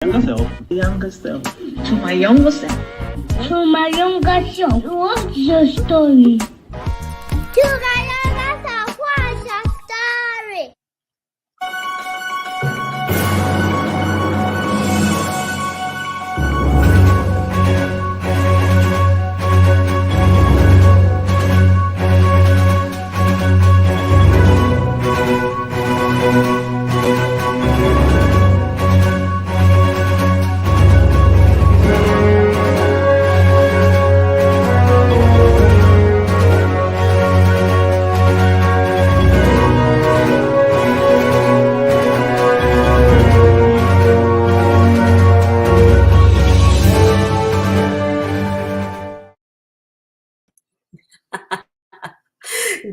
Younger self. Younger self. To my younger self. To my younger self. What's your story? To my younger self. What's your story?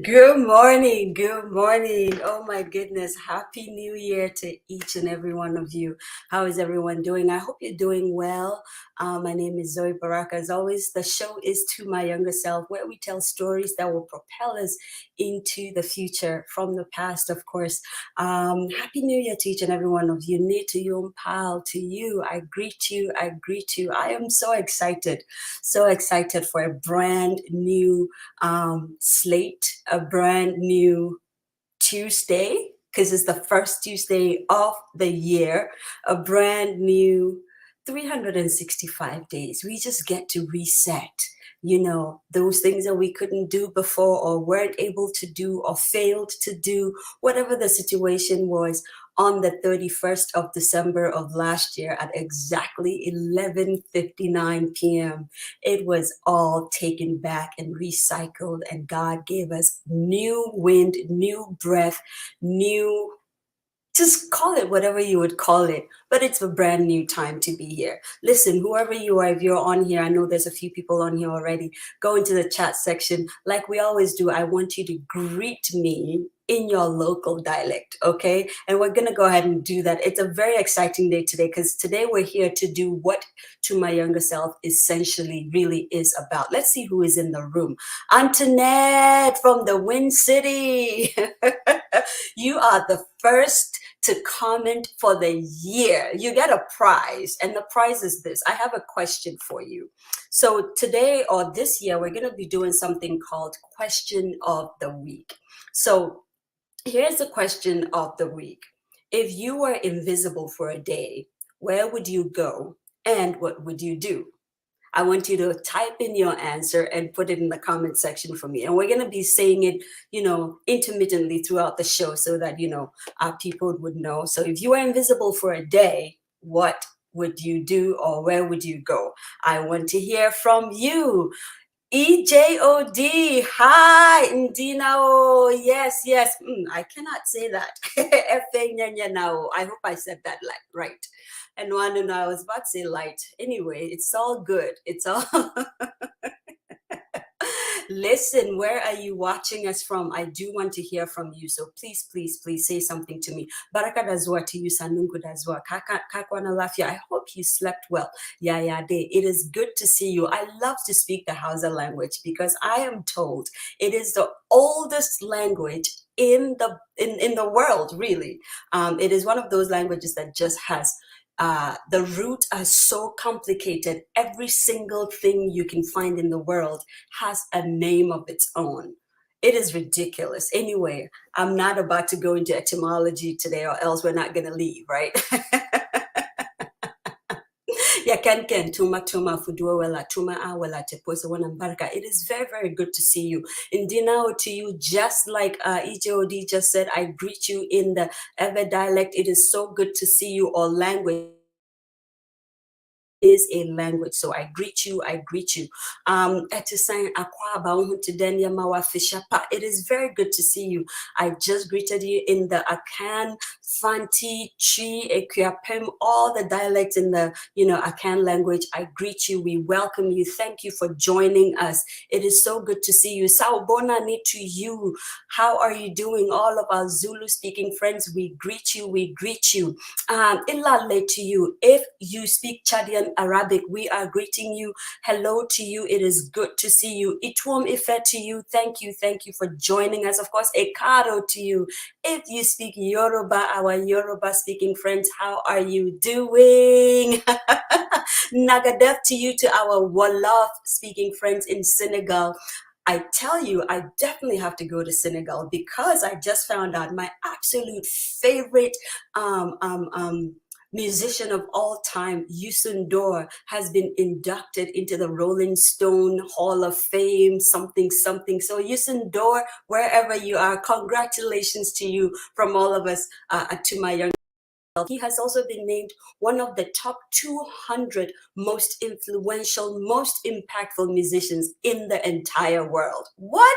Good morning. Good morning. Oh my goodness. Happy New Year to each and every one of you. How is everyone doing? I hope you're doing well. My name is Zoe Baraka. As always, the show is To My Younger Self, where we tell stories that will propel us into the future from the past, of course. Happy New Year to each and every one of you. New to you, pal, to you. I greet you. I greet you. I am so excited for a brand new slate, a brand new Tuesday, because it's the first Tuesday of the year, a brand new 365 days. We just get to reset, you know, those things that we couldn't do before or weren't able to do or failed to do, whatever the situation was. On the 31st of December of last year at exactly 11:59 p.m., it was all taken back and recycled, and God gave us new wind, new breath, new, just call it whatever you would call it, but it's a brand new time to be here. Listen, whoever you are, if you're on here, I know there's a few people on here already, go into the chat section. Like we always do, I want you to greet me in your local dialect, okay? And we're gonna go ahead and do that. It's a very exciting day today, because today we're here to do what To My Younger Self essentially really is about. Let's see who is in the room. Antoinette from the Wind City. You are the first to comment for the year. You get a prize, and the prize is this. I have a question for you. So today or this year, we're going to be doing something called Question of the Week. So here's the question of the week. If you were invisible for a day, where would you go and what would you do? I want you to type in your answer and put it in the comment section for me. And we're going to be saying it, you know, intermittently throughout the show so that, you know, our people would know. So if you were invisible for a day, what would you do or where would you go? I want to hear from you. EJOD, hi, Ndinao, yes, I cannot say that. Afehyia now, I hope I said that right. And one, and I was about to say light. Anyway, it's all good. It's all. Listen, where are you watching us from? I do want to hear from you. So please say something to me. Baraka dazwa to you, Sanunku dazwa. Kakwana lafia. I hope you slept well. Yeah, day. It is good to see you. I love to speak the Hausa language because I am told it is the oldest language in the world, really. It is one of those languages that just has the roots are so complicated. Every single thing you can find in the world has a name of its own. It is ridiculous. Anyway, I'm not about to go into etymology today, or else we're not going to leave, right? Yeah, ken tuma fudua wela tuma awela teposa wanambarka. It is very, very good to see you. Indinao to you, just like EJOD just said, I greet you in the Ever dialect. It is so good to see you. Or language is a language. So I greet you. It is very good to see you. I just greeted you in the Akan, Fanti, Chi, Equiapem, all the dialects in the, Akan language. I greet you. We welcome you. Thank you for joining us. It is so good to see you. Sawubona ni to you. How are you doing? All of our Zulu speaking friends, we greet you. Ilale to you. If you speak Chadian Young Arabic, we are greeting you. Hello to you. It is good to see you. Itwom Ife to you. Thank you for joining us. Of course, Ekaro to you. If you speak Yoruba, our Yoruba speaking friends, how are you doing? Nagadef to you, to our Wolof speaking friends in Senegal. I tell you, I definitely have to go to Senegal because I just found out my absolute favorite musician of all time, Youssou N'Dour, has been inducted into the Rolling Stone Hall of Fame, something. So Youssou N'Dour, wherever you are, congratulations to you from all of us, to my young. He has also been named one of the top 200 most influential, most impactful musicians in the entire world. What?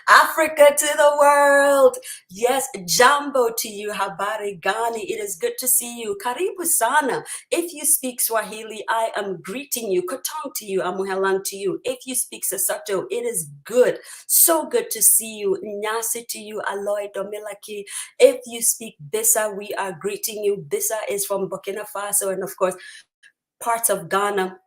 Africa to the world. Yes, Jambo to you, Habari Gani. It is good to see you. Karibu sana. If you speak Swahili, I am greeting you. Kotong to you, Amuhelang to you. If you speak Sesotho, it is good. So good to see you. Nyasi to you, Aloy Domilaki. If you speak Bisa, we are greeting you. Bisa is from Burkina Faso and of course parts of Ghana.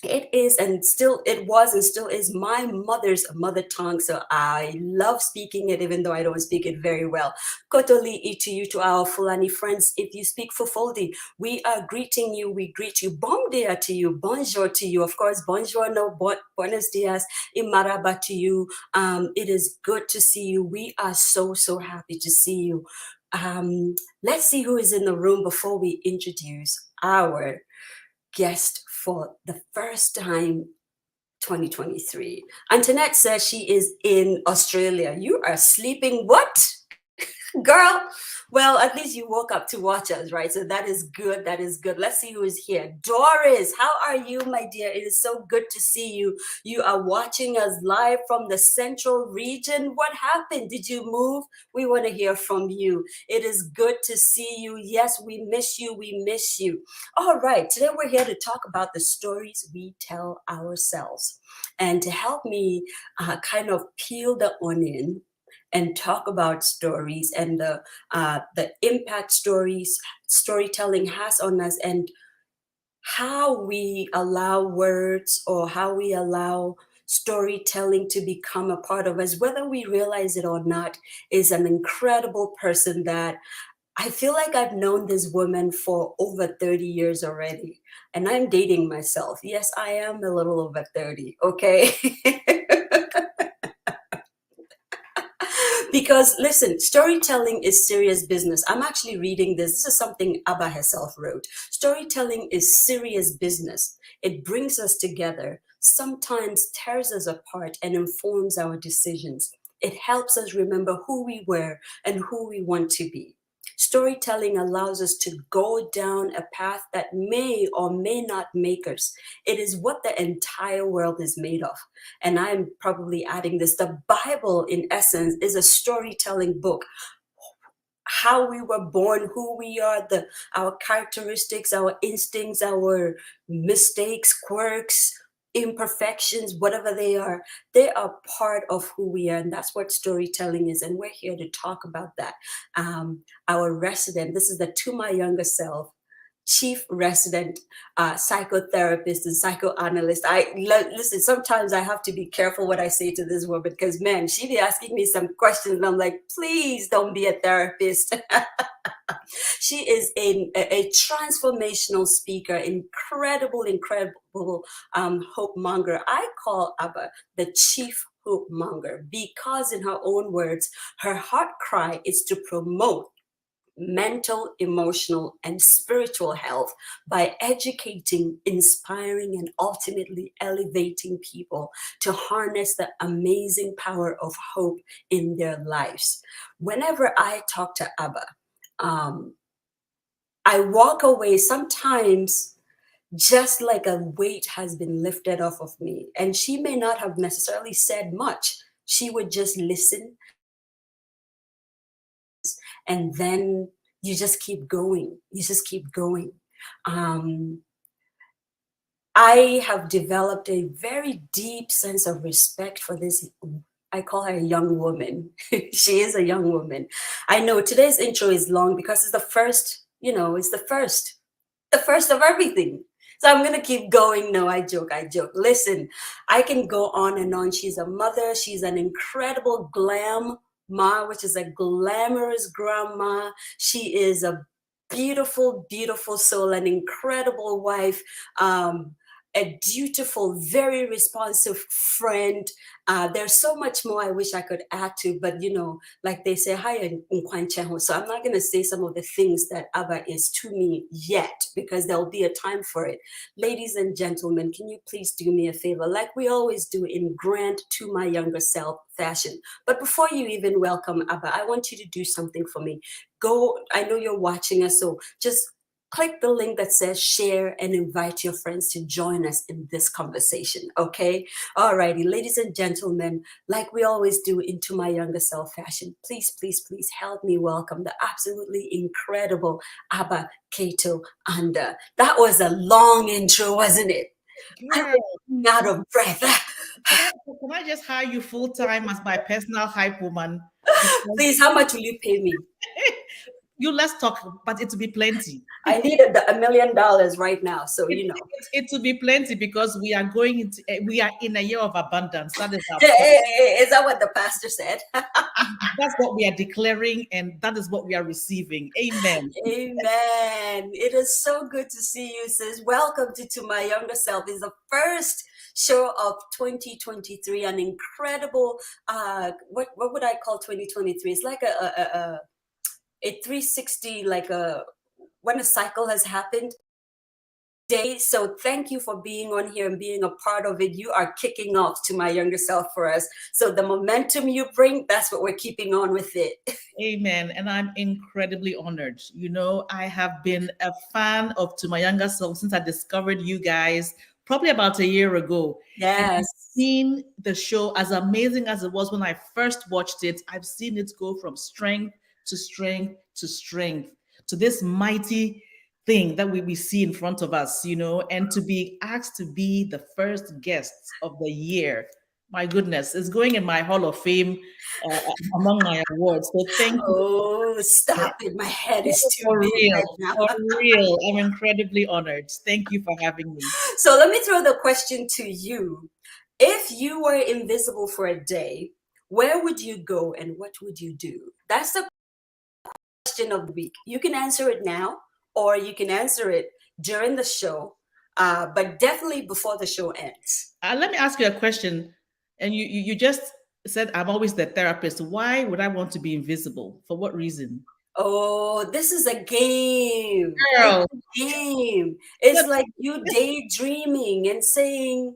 It is and still it was and still is my mother's mother tongue, so I love speaking it even though I don't speak it very well. Kotoli to you, to our Fulani friends. If you speak Fufoldi, we are greeting you. We greet you. Bon dia to you. Bonjour to you. Of course, bonjour, no, buenos dias. Imaraba to you. It is good to see you. We are so happy to see you. Let's see who is in the room before we introduce our guest for the first time 2023. Antoinette says she is in Australia. You are sleeping what? Girl, well, at least you woke up to watch us, right? So that is good. That is good. Let's see who is here. Doris, how are you, my dear? It is so good to see you. You are watching us live from the central region. What happened? Did you move? We want to hear from you. It is good to see you. Yes, we miss you. We miss you. All right. Today we're here to talk about the stories we tell ourselves. And to help me kind of peel the onion and talk about stories and the impact storytelling has on us, and how we allow words or how we allow storytelling to become a part of us, whether we realize it or not, is an incredible person that I feel like I've known this woman for over 30 years already. And I'm dating myself. Yes, I am a little over 30, okay? Because listen, storytelling is serious business. I'm actually reading this. This is something Abba herself wrote. Storytelling is serious business. It brings us together, sometimes tears us apart, and informs our decisions. It helps us remember who we were and who we want to be. Storytelling allows us to go down a path that may or may not make us. It is what the entire world is made of. And I'm probably adding this. The Bible, in essence, is a storytelling book. How we were born, who we are, our characteristics, our instincts, our mistakes, quirks, imperfections, whatever they are part of who we are. And that's what storytelling is. And we're here to talk about that. Our resident, this is the To My Younger Self, chief resident psychotherapist and psychoanalyst. Listen, sometimes I have to be careful what I say to this woman because, man, she be asking me some questions and I'm like, please don't be a therapist. She is a transformational speaker, incredible hope monger. I call Abba the chief hope monger because, in her own words, her heart cry is to promote mental, emotional, and spiritual health by educating, inspiring, and ultimately elevating people to harness the amazing power of hope in their lives. Whenever I talk to Abba, I walk away sometimes just like a weight has been lifted off of me. And she may not have necessarily said much. She would just listen. And then you just keep going. You just keep going. I have developed a very deep sense of respect for this. I call her a young woman. She is a young woman. I know today's intro is long because it's the first, it's the the first of everything. So I'm gonna keep going. No, I joke, I joke. Listen, I can go on and on. She's a mother, she's an incredible glam ma, which is a glamorous grandma. She is a beautiful, beautiful soul, an incredible wife, a dutiful, very responsive friend. There's so much more I wish I could add to, but you know, like they say, hi, so I'm not going to say some of the things that Abba is to me yet, because there'll be a time for it. Ladies and gentlemen, can you please do me a favor, like we always do in grand to my younger self fashion? But before you even welcome Abba, I want you to do something for me. Go, I know you're watching us, so just click the link that says share and invite your friends to join us in this conversation, okay? Alrighty, ladies and gentlemen, like we always do into my younger self fashion, please, please, please help me welcome the absolutely incredible Abba Cato Andah. That was a long intro, wasn't it? Girl, I'm out of breath. can I just hire you full time as my personal hype woman? Please, how much will you pay me? You let's talk, but it will be plenty. I need $1 million right now, so you know. It will be plenty because we are going into, we are in a year of abundance. That is our Is that what the pastor said? That's what we are declaring, and that is what we are receiving. Amen. Amen. It is so good to see you, sis. Welcome to My Younger Self. It's the first show of 2023, an incredible, what would I call 2023? It's like a 360, like when a cycle has happened. Day. So thank you for being on here and being a part of it. You are kicking off to My Younger Self for us. So the momentum you bring, that's what we're keeping on with it. Amen. And I'm incredibly honored. You know, I have been a fan of To My Younger Self since I discovered you guys probably about a year ago. Yes. Seen the show, as amazing as it was when I first watched it, I've seen it go from strength to strength to strength to this mighty thing that we see in front of us, you know, and to be asked to be the first guests of the year. My goodness, it's going in my Hall of Fame among my awards. So thank you. Oh, stop it. My head is too For big real, right now. for real. I'm incredibly honored. Thank you for having me. So let me throw the question to you. If you were invisible for a day, where would you go and what would you do? That's the question of the week. You can answer it now, or you can answer it during the show, but definitely before the show ends. Let me ask you a question. And you just said I'm always the therapist. Why would I want to be invisible? For what reason? Oh, this is a game. Girl. It's a game. It's like you daydreaming and saying,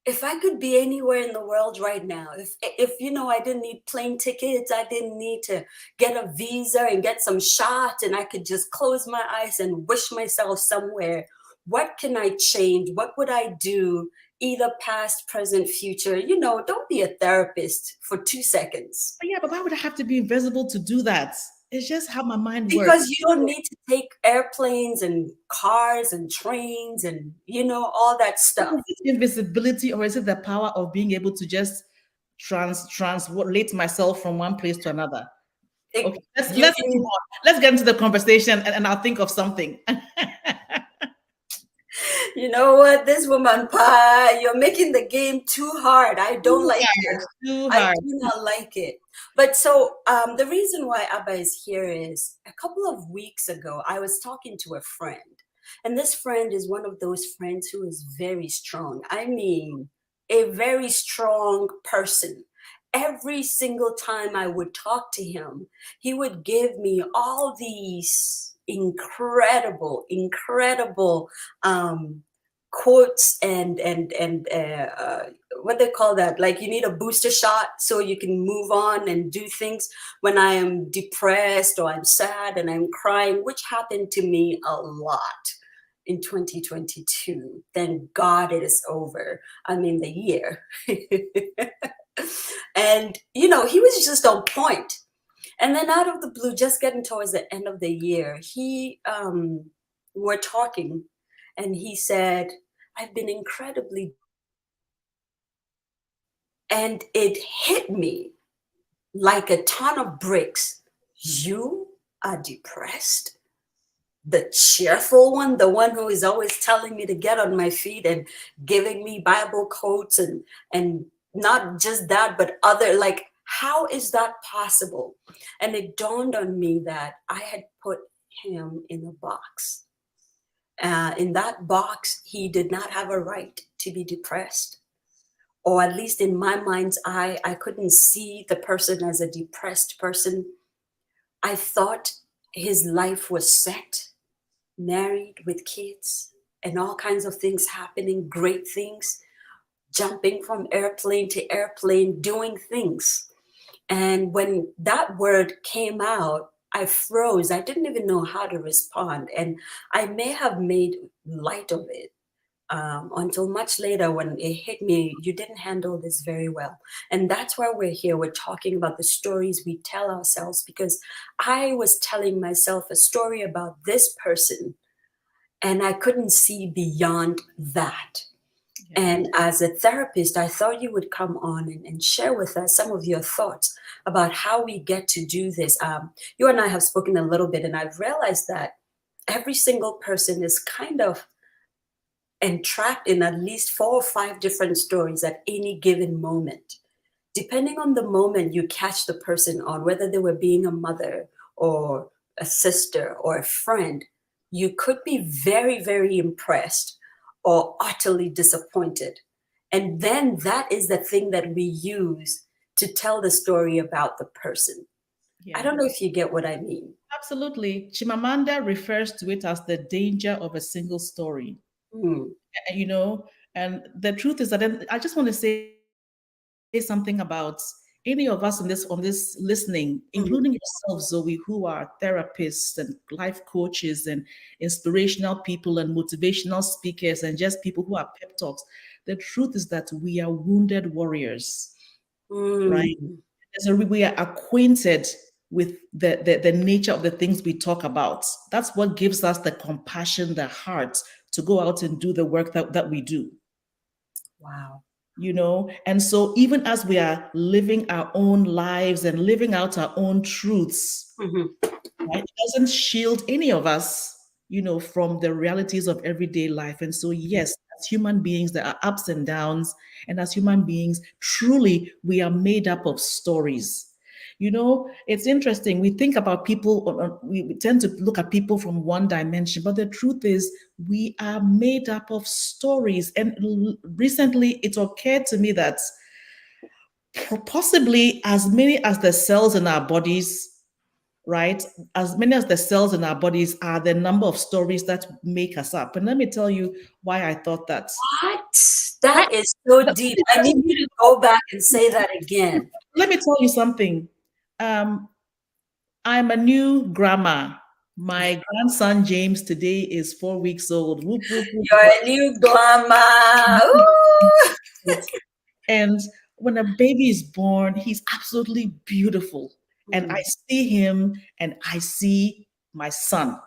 if I could be anywhere in the world right now, if you know, I didn't need plane tickets, I didn't need to get a visa and get some shot, and I could just close my eyes and wish myself somewhere, what can I change? What would I do? Either past, present, future. You know, don't be a therapist for 2 seconds. Yeah, but why would I have to be invisible to do that? It's just how my mind works. Because you don't need to take airplanes and cars and trains and, you know, all that stuff. Is it invisibility, or is it the power of being able to just translate myself from one place to another? Okay, let's get into the conversation, and I'll think of something. You know what, this woman pie, you're making the game too hard. I don't like it. Too hard. I do not like it. But so the reason why Abba is here is a couple of weeks ago, I was talking to a friend. And this friend is one of those friends who is very strong. I mean, a very strong person. Every single time I would talk to him, he would give me all these incredible quotes and what they call that, like you need a booster shot so you can move on and do things when I am depressed or I'm sad and I'm crying, which happened to me a lot in 2022. Thank God it is over. I mean, the year. And you know, he was just on point. And then out of the blue, just getting towards the end of the year, we're talking, and he said, I've been incredibly, and it hit me like a ton of bricks. You are depressed? the cheerful one, the one who is always telling me to get on my feet and giving me Bible quotes, and not just that, but other, like, how is that possible? And it dawned on me that I had put him in a box. In that box, he did not have a right to be depressed. Or at least in my mind's eye, I couldn't see the person as a depressed person. I thought his life was set, married with kids, and all kinds of things happening, great things, jumping from airplane to airplane, doing things. And when that word came out, I froze. I didn't even know how to respond. And I may have made light of it until much later when it hit me, you didn't handle this very well. And that's why we're here. We're talking about the stories we tell ourselves, because I was telling myself a story about this person and I couldn't see beyond that. And as a therapist, I thought you would come on and share with us some of your thoughts about how we get to do this. You and I have spoken a little bit, and I've realized that every single person is kind of entrapped in at least 4 or 5 different stories at any given moment. Depending on the moment you catch the person on, whether they were being a mother or a sister or a friend, you could be very, very impressed or utterly disappointed. And then that is the thing that we use to tell the story about the person. I don't know if you get what I mean. Absolutely. Chimamanda refers to it as the danger of a single story. You know, and the truth is that I just want to say something about any of us on this listening, including yourself, Zoe, who are therapists and life coaches and inspirational people and motivational speakers and just people who are pep talks. The truth is that we are wounded warriors, right? So we are acquainted with the nature of the things we talk about. That's what gives us the compassion, the heart to go out and do the work that we do. Wow. You know, and so even as we are living our own lives and living out our own truths, right, it doesn't shield any of us, you know, from the realities of everyday life. And so, yes, as human beings, there are ups and downs. And as human beings, truly, we are made up of stories. You know, it's interesting. We think about people, we tend to look at people from one dimension, but the truth is, we are made up of stories. And recently, it occurred to me that possibly as many as the cells in our bodies, right? As many as the cells in our bodies are the number of stories that make us up. And let me tell you why I thought that. What? That is so deep. I need you to go back and say that again. Let me tell you something. I'm a new grandma. My grandson James today is 4 weeks old. Whoop, whoop, whoop. You're a new grandma. And when a baby is born, he's absolutely beautiful. And I see him and I see my son.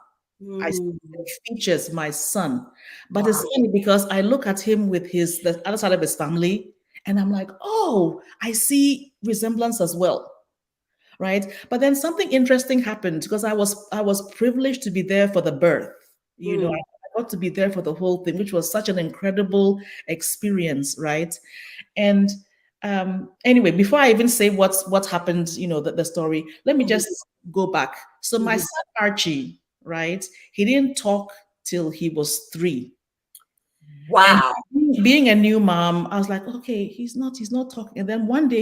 I see the features, my son. But it's funny because I look at him with the other side of his family, and I'm like, oh, I see resemblance as well. Right. But then something interesting happened because I was privileged to be there for the birth. You know, I got to be there for the whole thing, which was such an incredible experience, right? And anyway, before I even say what happened, you know, the story, let me just go back. So my son Archie, right? He didn't talk till he was 3. Wow. And being a new mom, I was like, okay, he's not talking. And then one day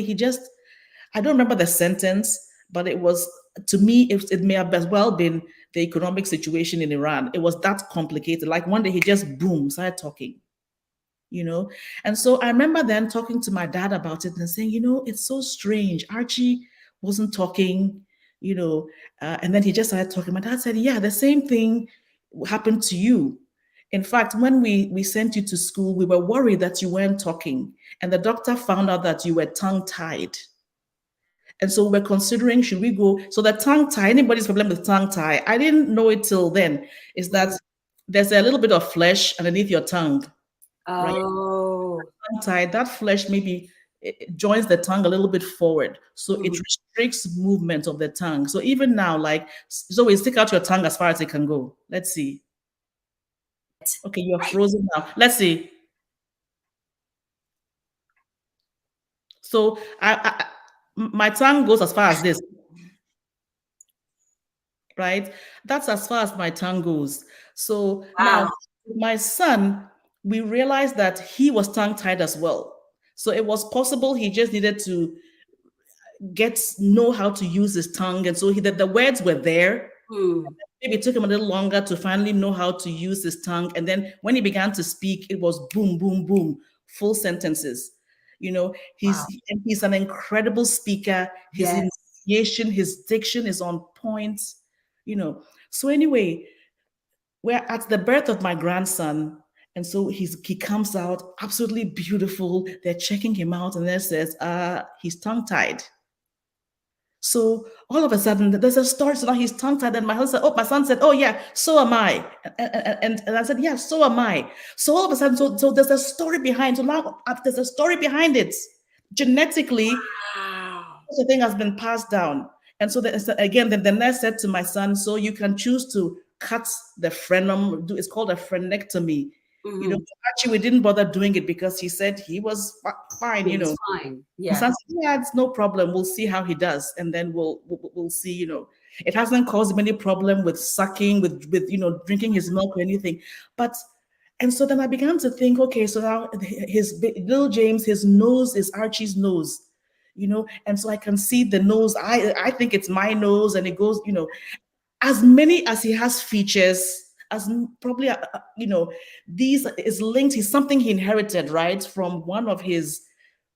I don't remember the sentence, but it was, to me, it may have as well been the economic situation in Iran. It was that complicated. Like one day he just boom, started talking, you know? And so I remember then talking to my dad about it and saying, you know, it's so strange. Archie wasn't talking, you know, and then he just started talking. My dad said, yeah, the same thing happened to you. In fact, when we sent you to school, we were worried that you weren't talking. And the doctor found out that you were tongue-tied. And so we're considering, should we go? So the tongue tie, anybody's problem with tongue tie, I didn't know it till then, is that there's a little bit of flesh underneath your tongue. Oh. Right? Tongue tie, that flesh maybe it joins the tongue a little bit forward. So it restricts movement of the tongue. So even now, like, so we stick out your tongue as far as it can go. Let's see. Okay, you're frozen now. Let's see. So my tongue goes as far as this, right? That's as far as my tongue goes. So now my son, we realized that he was tongue-tied as well. So it was possible he just needed to know how to use his tongue. And so the words were there. Maybe it took him a little longer to finally know how to use his tongue. And then when he began to speak, it was boom, boom, boom, full sentences. You know, he's an incredible speaker. His enunciation, his diction is on point, you know. So anyway, we're at the birth of my grandson. And so he comes out absolutely beautiful. They're checking him out and then says, he's tongue-tied. So all of a sudden, there's a story. So now he's tongue-tied, and my son said, "Oh yeah, so am I." And I said, "Yeah, so am I." So all of a sudden, so there's a story behind. So now there's a story behind it. Genetically, the thing has been passed down. And so again, the nurse said to my son, "So you can choose to cut the frenum. It's called a frenectomy." You know, actually, we didn't bother doing it because he said he was fine. You know, fine. Yeah. Said, yeah, it's no problem. We'll see how he does, and then we'll see. You know, it hasn't caused him any problem with sucking, with drinking his milk or anything. And so then I began to think, okay, so now his little James, his nose is Archie's nose, you know, and so I can see the nose. I think it's my nose, and it goes, you know, as many as he has features. As probably, these is linked. He's something he inherited, right, from one of his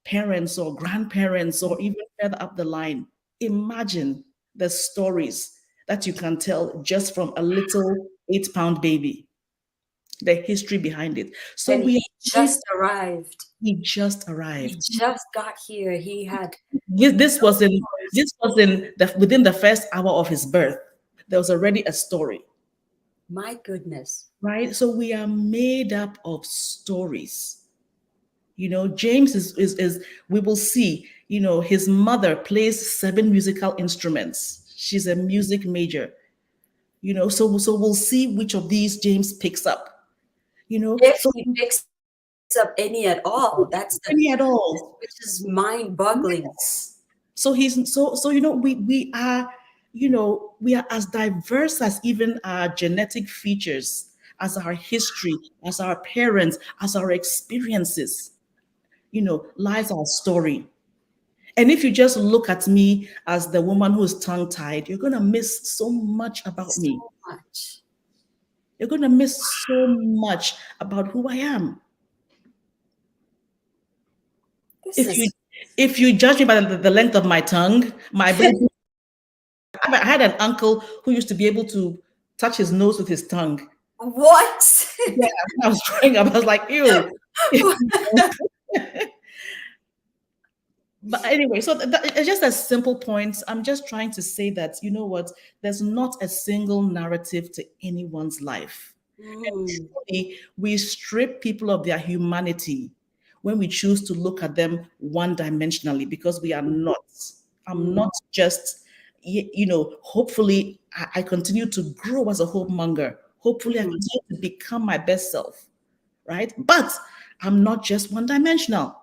parents or grandparents or even further up the line. Imagine the stories that you can tell just from a little 8-pound baby, the history behind it. So and he just arrived. He just arrived. He just got here. He had this was within the first hour of his birth. There was already a story. My goodness. Right? So we are made up of stories. You know, James is we will see, you know, his mother plays 7 musical instruments. She's a music major. You know, so we'll see which of these James picks up. You know, if he picks up any at all, that's any at all, which is mind-boggling. Yes. So you know, we are, you know, we are as diverse as even our genetic features, as our history, as our parents, as our experiences. You know, lies our story. And if you just look at me as the woman who is tongue-tied, you're going to miss so much about me. Much. You're going to miss so much about who I am. If you judge me by the length of my tongue, my ability, I had an uncle who used to be able to touch his nose with his tongue. What? Yeah, I was growing up. I was like, ew. But anyway, so it's just a simple point. I'm just trying to say that, you know what, there's not a single narrative to anyone's life. And truly, we strip people of their humanity when we choose to look at them one-dimensionally, because we are not. I'm not just, you know, hopefully I continue to grow as a hopemonger. Hopefully I continue to become my best self, right? But I'm not just one-dimensional.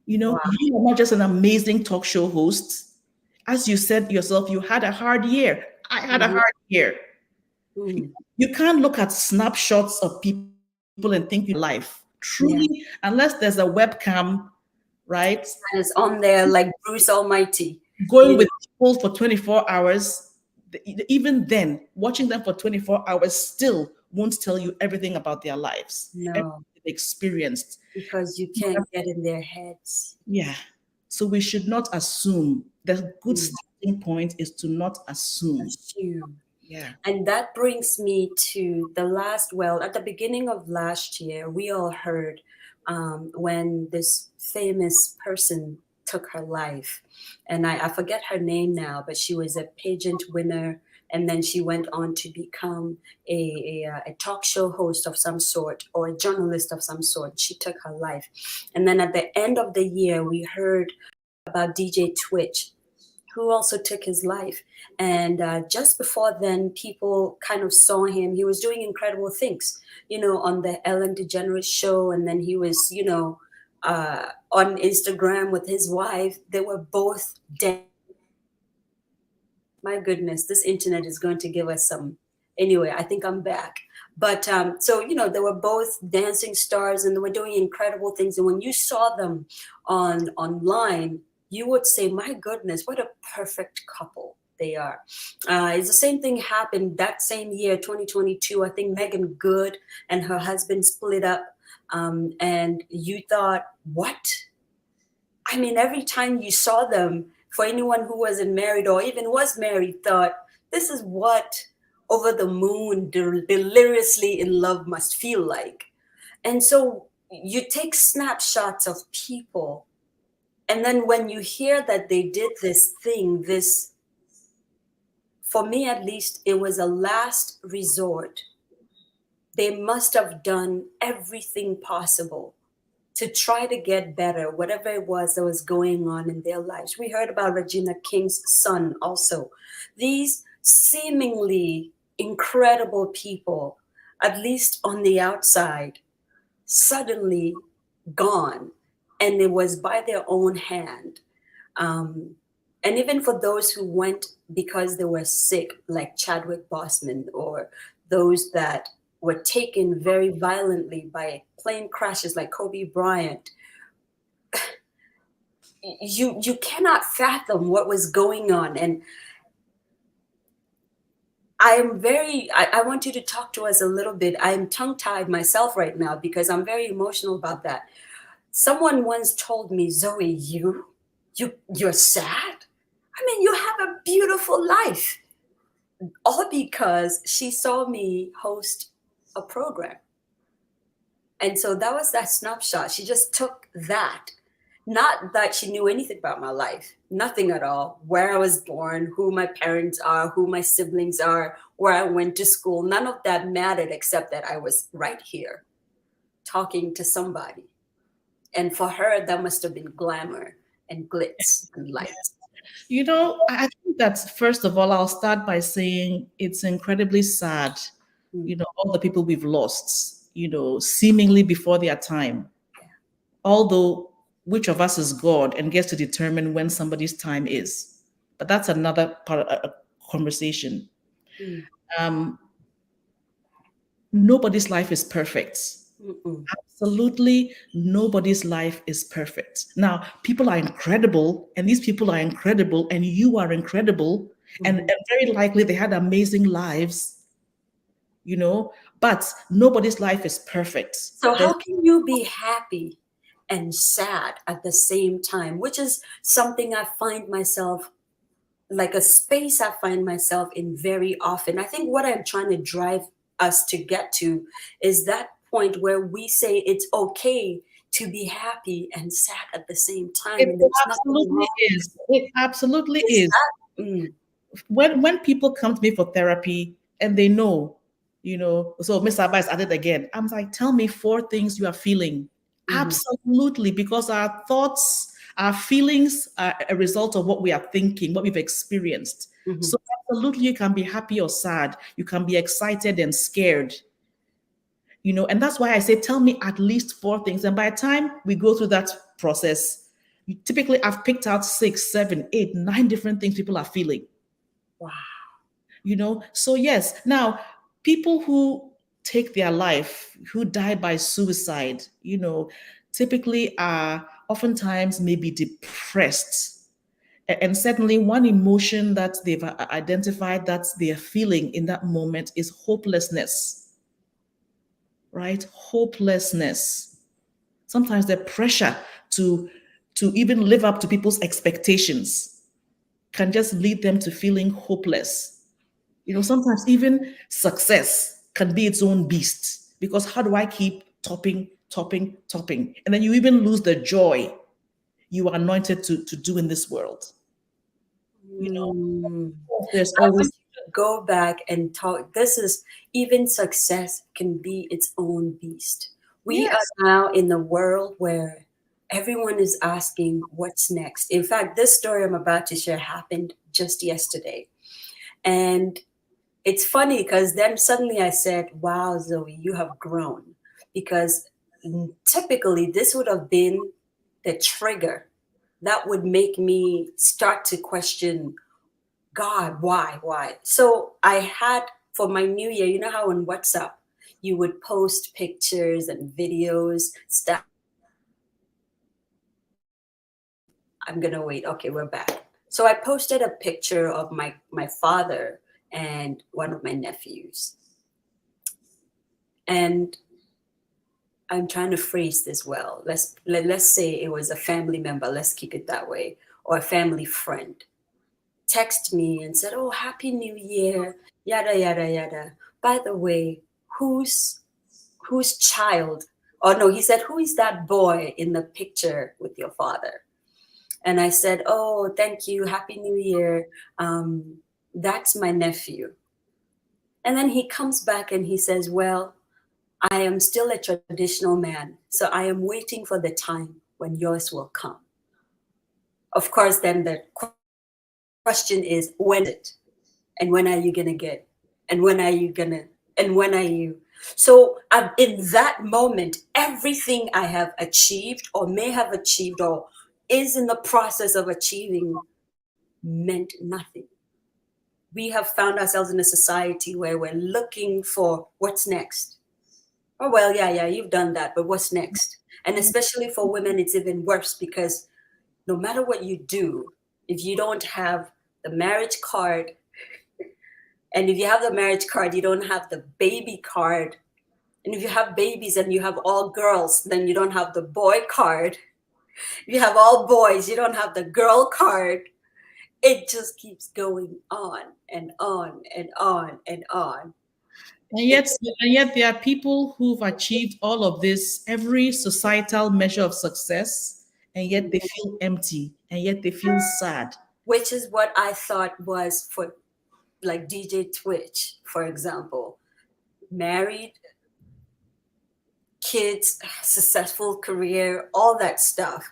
You know, you are not just an amazing talk show host. As you said yourself, you had a hard year. I had a hard year. You can't look at snapshots of people and think your life. Truly, unless there's a webcam, right? And it's on there like Bruce Almighty. Going with people for 24 hours, even then, watching them for 24 hours still won't tell you everything about their lives. No. Experienced, because you can't get in their heads. Yeah. So we should not assume. The good starting point is to not assume. Yeah. And that brings me to the at the beginning of last year, we all heard when this famous person took her life. And I forget her name now, but she was a pageant winner. and then she went on to become a talk show host of some sort, or a journalist of some sort. She took her life. And then at the end of the year, we heard about DJ Twitch, who also took his life. And just before then, people kind of saw him. He was doing incredible things, on the Ellen DeGeneres show. And then he was, on Instagram with his wife. They were both dead. My goodness, this internet is going to give us some. Anyway, I think I'm back. But so, they were both dancing stars and they were doing incredible things. And when you saw them online, you would say, my goodness, what a perfect couple they are. It's the same thing happened that same year, 2022. I think Megan Good and her husband split up. And you thought, what? I mean, every time you saw them, for anyone who wasn't married or even was married, thought, this is what over the moon, deliriously in love must feel like. And so you take snapshots of people. And then when you hear that they did this thing, for me at least, it was a last resort. They must have done everything possible to try to get better, whatever it was that was going on in their lives. We heard about Regina King's son also. These seemingly incredible people, at least on the outside, suddenly gone. And it was by their own hand. And even for those who went because they were sick, like Chadwick Boseman, or those that were taken very violently by plane crashes like Kobe Bryant, you cannot fathom what was going on. And I want you to talk to us a little bit. I'm tongue-tied myself right now because I'm very emotional about that. Someone once told me, Zoe, you're sad? I mean, you have a beautiful life. All because she saw me host a program. And so that was that snapshot. She just took that. Not that she knew anything about my life. Nothing at all. Where I was born, who my parents are, who my siblings are, where I went to school. None of that mattered except that I was right here talking to somebody. And for her, that must have been glamour and glitz and lights. I think that first of all, I'll start by saying it's incredibly sad, all the people we've lost, seemingly before their time. Yeah. Although which of us is God and gets to determine when somebody's time is. But that's another part of a conversation. Nobody's life is perfect. Mm-mm. Absolutely nobody's life is perfect. Now, people are incredible, and these people are incredible, and you are incredible, and very likely they had amazing lives, but nobody's life is perfect. So how can you be happy and sad at the same time, which is something I find myself, like a space I find myself in very often. I think what I'm trying to drive us to get to is that point where we say it's okay to be happy and sad at the same time. It absolutely is. It absolutely is. When people come to me for therapy and they know, so Miss Abba is at it again. I'm like, tell me 4 things you are feeling. Absolutely, because our thoughts, our feelings are a result of what we are thinking, what we've experienced. So absolutely, you can be happy or sad. You can be excited and scared. And that's why I say, tell me at least 4 things. And by the time we go through that process, typically I've picked out 6, 7, 8, 9 different things people are feeling. Wow. So yes. Now, people who take their life, who die by suicide, typically are oftentimes maybe depressed. And certainly one emotion that they've identified that they're feeling in that moment is hopelessness, right? Hopelessness. Sometimes the pressure to even live up to people's expectations can just lead them to feeling hopeless. Sometimes even success can be its own beast, because how do I keep topping? And then you even lose the joy you are anointed to do in this world. There's always go back and talk. This is, even success can be its own beast. We Yes. are now in the world where everyone is asking what's next. In fact, this story I'm about to share happened just yesterday. And it's funny because then suddenly I said, wow, Zoe, you have grown. Because typically this would have been the trigger that would make me start to question, God, why? So I had, for my new year, you know how on WhatsApp you would post pictures and videos, stuff. I'm gonna wait. Okay, we're back. So I posted a picture of my father and one of my nephews. And I'm trying to phrase this well. Let's say it was a family member, let's keep it that way, or a family friend. Text me and said, oh, Happy New Year, yada, yada, yada. By the way, whose child? Oh no, he said, who is that boy in the picture with your father? And I said, oh, thank you, Happy New Year. That's my nephew. And then he comes back and he says, well, I am still a traditional man, so I am waiting for the time when yours will come. Of course, then the question is, when is it? And when are you going to get? And when are you going to? And when are you? So in that moment, everything I have achieved or may have achieved or is in the process of achieving meant nothing. We have found ourselves in a society where we're looking for what's next. Oh, well, yeah, you've done that, but what's next? And especially for women, it's even worse because no matter what you do, if you don't have the marriage card, and if you have the marriage card, you don't have the baby card. And if you have babies and you have all girls, then you don't have the boy card. If you have all boys, you don't have the girl card. It just keeps going on and on and on and on. And yet there are people who've achieved all of this, every societal measure of success, and yet they feel empty, and yet they feel sad. Which is what I thought was for like DJ Twitch, for example. Married, kids, successful career, all that stuff.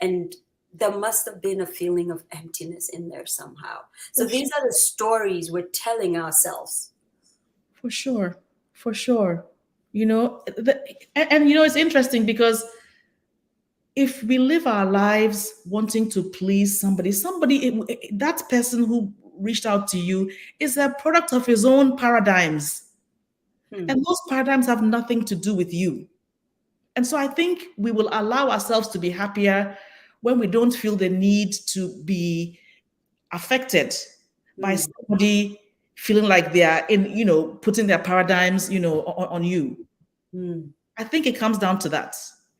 And there must have been a feeling of emptiness in there somehow. So these are the stories we're telling ourselves. For sure. You know, and you know, it's interesting because if we live our lives wanting to please somebody, that person who reached out to you is a product of his own paradigms. And those paradigms have nothing to do with you. And so I think we will allow ourselves to be happier when we don't feel the need to be affected by somebody feeling like they are putting their paradigms, on you. I think it comes down to that.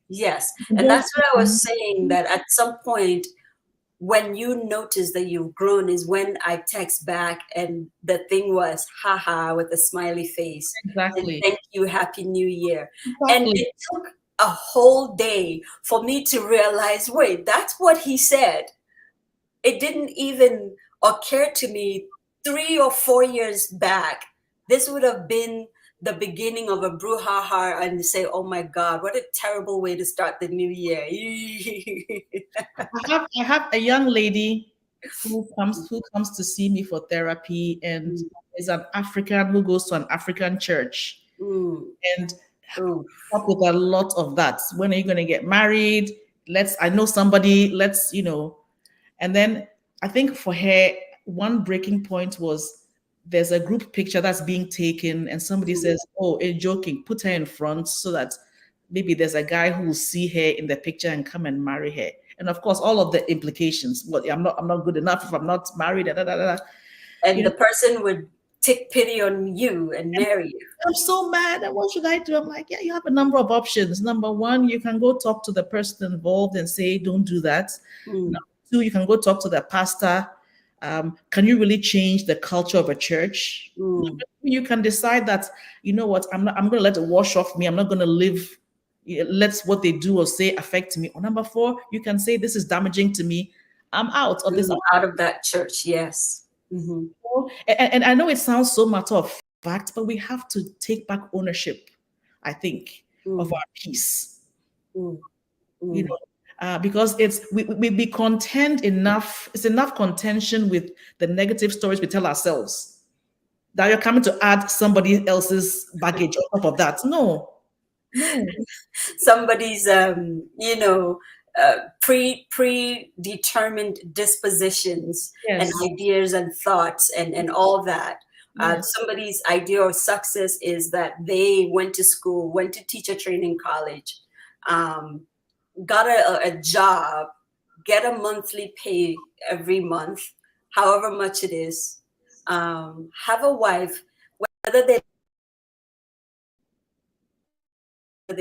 Yes. And that's what I was saying, that at some point when you notice that you've grown is when I text back and the thing was, haha, with a smiley face. Exactly. And thank you, Happy New Year. Exactly. And it took a whole day for me to realize, wait, that's what he said. It didn't even occur to me 3 or 4 years back. This would have been the beginning of a brouhaha and say, oh my God, what a terrible way to start the new year. I have a young lady who comes to see me for therapy, and is an African who goes to an African church. And up with a lot of that. When are you going to get married? I know somebody, and then I think for her, one breaking point was there's a group picture that's being taken and somebody says, oh, joking, put her in front so that maybe there's a guy who will see her in the picture and come and marry her. And of course, all of the implications. Well, I'm not good enough if I'm not married. And the person would take pity on you and marry you. I'm so mad. And what should I do? I'm like, yeah, you have a number of options. Number one, you can go talk to the person involved and say, don't do that. Number two, you can go talk to the pastor. Can you really change the culture of a church? You can decide that, you know what, I'm going to let it wash off me. I'm not going to live, let what they do or say affect me. Or number four, you can say, this is damaging to me. I'm out of this. Out of that church, yes. Mm-hmm. And I know it sounds so matter of fact, but we have to take back ownership, I think, of our peace. You know, because we be content enough. It's enough contention with the negative stories we tell ourselves that you're coming to add somebody else's baggage on top of that. No, no. Somebody's predetermined dispositions and Yes. ideas and thoughts and all that. Yes. Somebody's idea of success is that they went to school, went to teacher training college, got a job, get a monthly pay every month, however much it is, have a wife, whether they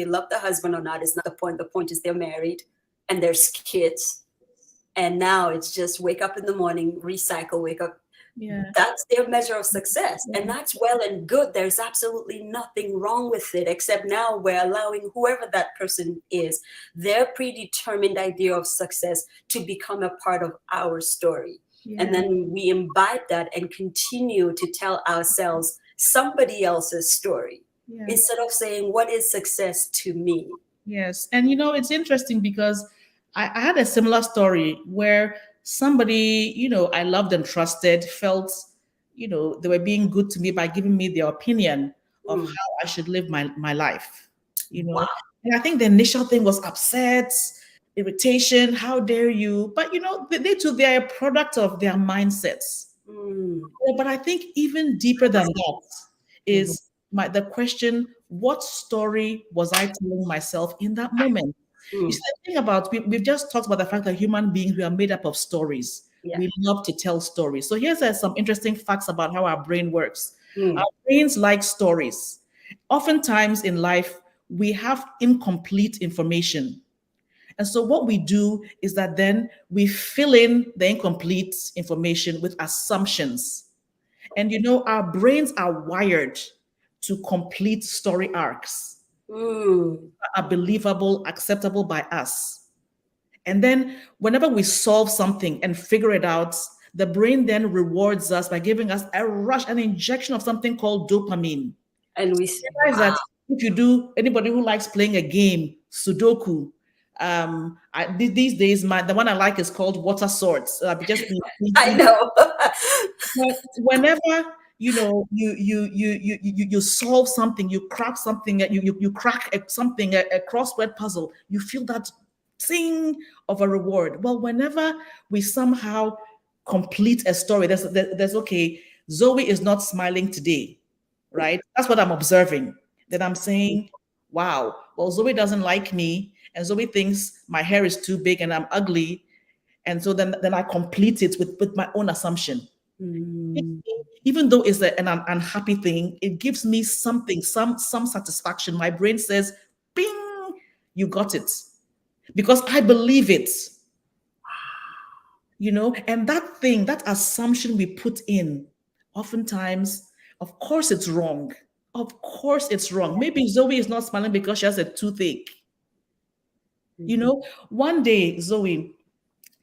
love the husband or not is not the point. The point is they're married and there's kids. And now it's just wake up in the morning, recycle, wake up. Yeah. That's their measure of success. And that's well and good. There's absolutely nothing wrong with it, except now we're allowing whoever that person is, their predetermined idea of success to become a part of our story. Yeah. And then we imbibe that and continue to tell ourselves somebody else's story. Yeah. Instead of saying, what is success to me? Yes. And it's interesting because I had a similar story where somebody, I loved and trusted, felt, they were being good to me by giving me their opinion of how I should live my life, Wow. And I think the initial thing was upset, irritation, how dare you? But, they too, they're a product of their mindsets. But I think even deeper than that is the question, what story was I telling myself in that moment? You see, the thing about, we've just talked about the fact that human beings, we are made up of stories. Yeah. We love to tell stories. So here's some interesting facts about how our brain works. Our brains like stories. Oftentimes in life, we have incomplete information. And so what we do is that then we fill in the incomplete information with assumptions. And our brains are wired to complete story arcs that are believable, acceptable by us. And then whenever we solve something and figure it out, the brain then rewards us by giving us a rush, an injection of something called dopamine. And we realize that if you do, anybody who likes playing a game, Sudoku, these days, the one I like is called Water Swords. I know. Whenever you solve something, you crack something, you crack something, a crossword puzzle, you feel that thing of a reward. Well, whenever we somehow complete a story, there's okay, Zoe is not smiling today, right? That's what I'm observing. Then I'm saying, wow, well, Zoe doesn't like me, and Zoe thinks my hair is too big and I'm ugly. And so then I complete it with my own assumption. Even though it's an unhappy thing, it gives me something, some satisfaction. My brain says, bing, you got it. Because I believe it. And that thing, that assumption we put in, oftentimes, of course it's wrong. Of course it's wrong. Maybe Zoe is not smiling because she has a toothache. One day, Zoe,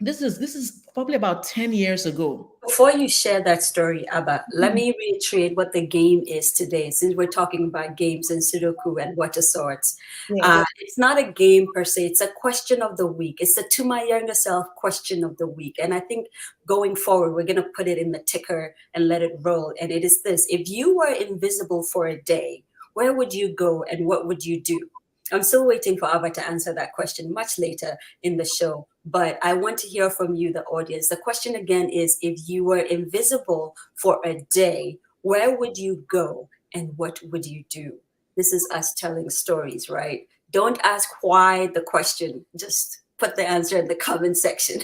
this is probably about 10 years ago. Before you share that story, Abba, let me reiterate what the game is today, since we're talking about games and Sudoku and Water Swords. Yeah. It's not a game per se. It's a question of the week. It's the To My Younger Self question of the week. And I think going forward, we're going to put it in the ticker and let it roll. And it is this. If you were invisible for a day, where would you go and what would you do? I'm still waiting for Abba to answer that question much later in the show, but I want to hear from you, the audience. The question again is, if you were invisible for a day, where would you go and what would you do? This is us telling stories, right? Don't ask why the question, just put the answer in the comment section.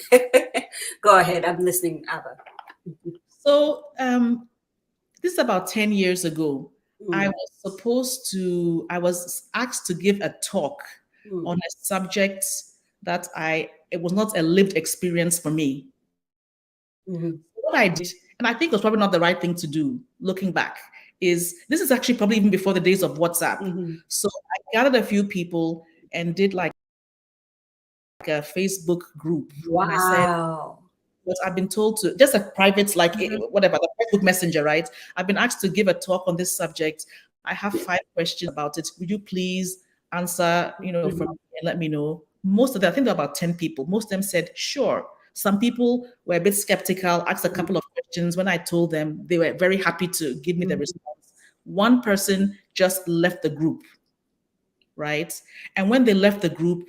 Go ahead, I'm listening, Abba. So this is about 10 years ago. I was asked to give a talk on a subject that it was not a lived experience for me. What I did, and I think it was probably not the right thing to do, looking back, this is actually probably even before the days of WhatsApp. So I gathered a few people and did like a Facebook group. Wow. And I said, but I've been told to just a private, like whatever, the Facebook Messenger, right? I've been asked to give a talk on this subject. I have 5 questions about it. Would you please answer, from me and let me know? Most of them, I think there are about 10 people. Most of them said, sure. Some people were a bit skeptical, asked a couple of questions. When I told them, they were very happy to give me the response. One person just left the group, right? And when they left the group,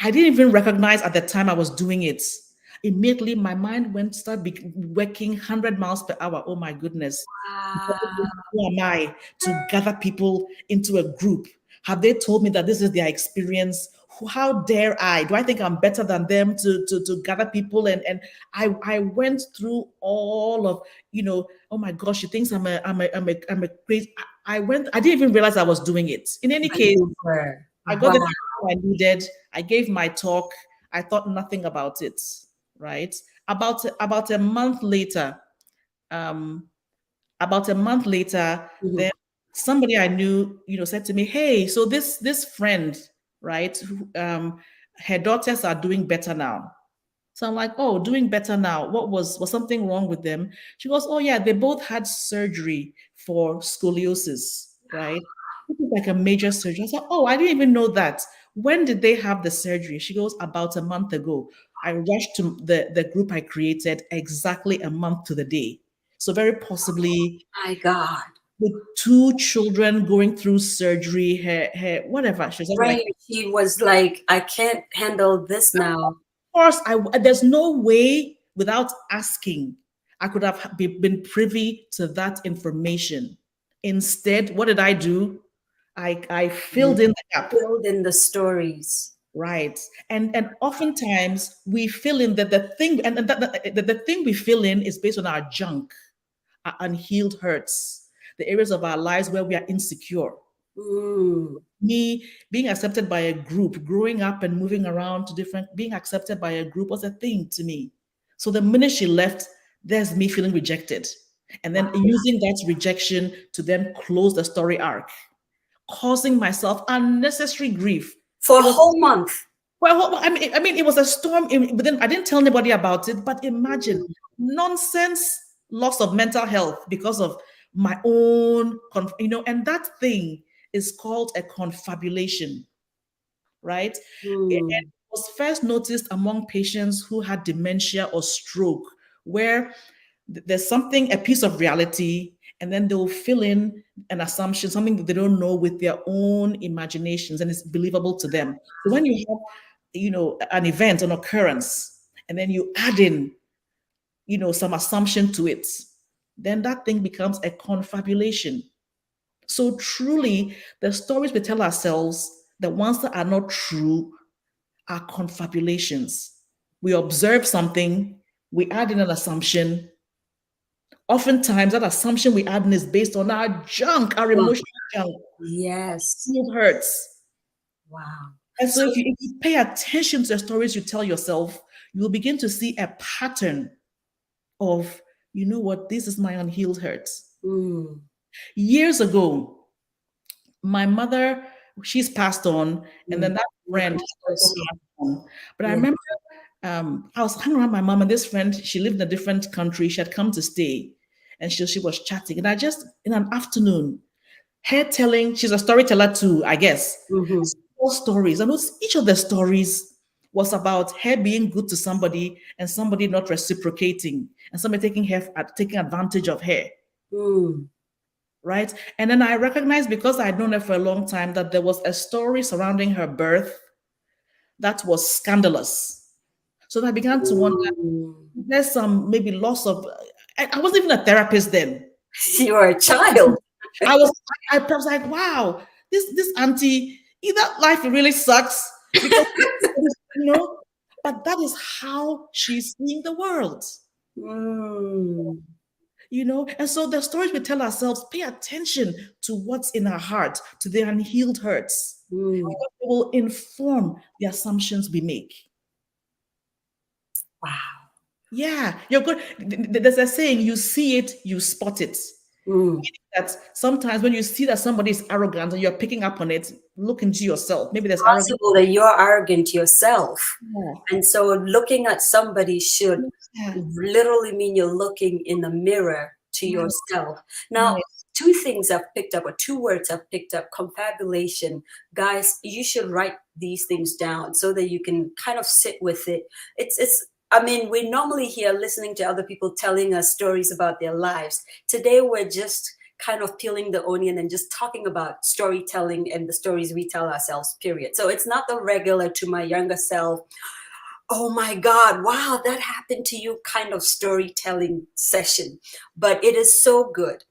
I didn't even recognize at the time I was doing it. Immediately, my mind started working 100 miles per hour. Oh my goodness. Wow. Who am I to gather people into a group? Have they told me that this is their experience? How dare I? Do I think I'm better than them to gather people? And I went through all of, oh my gosh, she thinks I'm a crazy. I didn't even realize I was doing it. In any case, I got the people I needed. I gave my talk. I thought nothing about it, right? About a month later, then somebody I knew, said to me, hey, so this friend, right, her daughters are doing better now. So I'm like, oh, doing better now. What was something wrong with them? She goes, oh yeah, they both had surgery for scoliosis, right? It was like a major surgery. I said, oh, I didn't even know that. When did they have the surgery? She goes, about a month ago. I rushed to the group I created exactly a month to the day. So very possibly, my God, with 2 children going through surgery, her whatever. She was right. She was like, I can't handle this now. Of course, there's no way without asking I could have been privy to that information. Instead, what did I do? I filled in the gap. Filled in the stories. Right. And oftentimes we fill in the thing, and the thing we fill in is based on our junk, our unhealed hurts, the areas of our lives where we are insecure. Me being accepted by a group, growing up and moving around to being accepted by a group was a thing to me. So the minute she left, there's me feeling rejected. And then using that rejection to then close the story arc, causing myself unnecessary grief. For a whole month. Well, I mean, it was a storm. But then I didn't tell anybody about it. But imagine nonsense, loss of mental health because of my own, and that thing is called a confabulation, right? It was first noticed among patients who had dementia or stroke, where there's a piece of reality, and then they'll fill in an assumption, something that they don't know with their own imaginations, and it's believable to them. So when you have, an event, an occurrence, and then you add in, some assumption to it, then that thing becomes a confabulation. So truly, the stories we tell ourselves, the ones that are not true, are confabulations. We observe something, we add in an assumption. Oftentimes, that assumption we add in is based on our junk, our emotional junk. Yes. It hurts. Wow. And so if you pay attention to the stories you tell yourself, you'll begin to see a pattern of, you know what, this is my unhealed hurt. Years ago, my mother, she's passed on, and then that friend also passed on. But I remember I was hanging around my mom, and this friend, she lived in a different country. She had come to stay, and she was chatting. And I just, in an afternoon, her telling, she's a storyteller too, I guess, stories. And each of the stories was about her being good to somebody and somebody not reciprocating, and somebody taking advantage of her. Right? And then I recognized, because I had known her for a long time, that there was a story surrounding her birth that was scandalous. So I began to wonder, there's some maybe loss of, I wasn't even a therapist then. You were a child. I was like, wow, this auntie, either life really sucks, because, but that is how she's seeing the world. And so the stories we tell ourselves, pay attention to what's in our heart, to the unhealed hurts. Because it will inform the assumptions we make. Wow. Yeah, you're good. There's a saying, you see it, you spot it. That sometimes when you see that somebody is arrogant and you're picking up on it, look into yourself. Maybe there's possible that you're arrogant yourself. And so looking at somebody should Yeah. literally mean you're looking in the mirror to Yeah. yourself. Now, Yes. two things I've picked up, or two words I've picked up: confabulation. Guys, you should write these things down so that you can kind of sit with it. It's I mean, we normally hear listening to other people telling us stories about their lives. Today, we're just kind of peeling the onion and just talking about storytelling and the stories we tell ourselves, period. So it's not the regular to my younger self, oh my God, wow, that happened to you kind of storytelling session. But it is so good.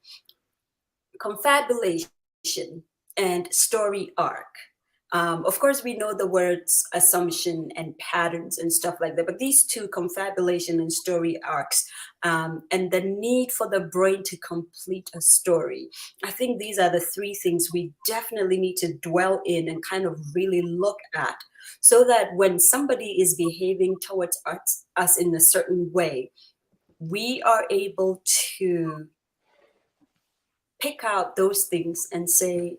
Confabulation and story arc. Of course, we know the words assumption and patterns and stuff like that, but these two, confabulation and story arcs, and the need for the brain to complete a story. I think these are the three things we definitely need to dwell in and kind of really look at, so that when somebody is behaving towards us in a certain way, we are able to pick out those things and say,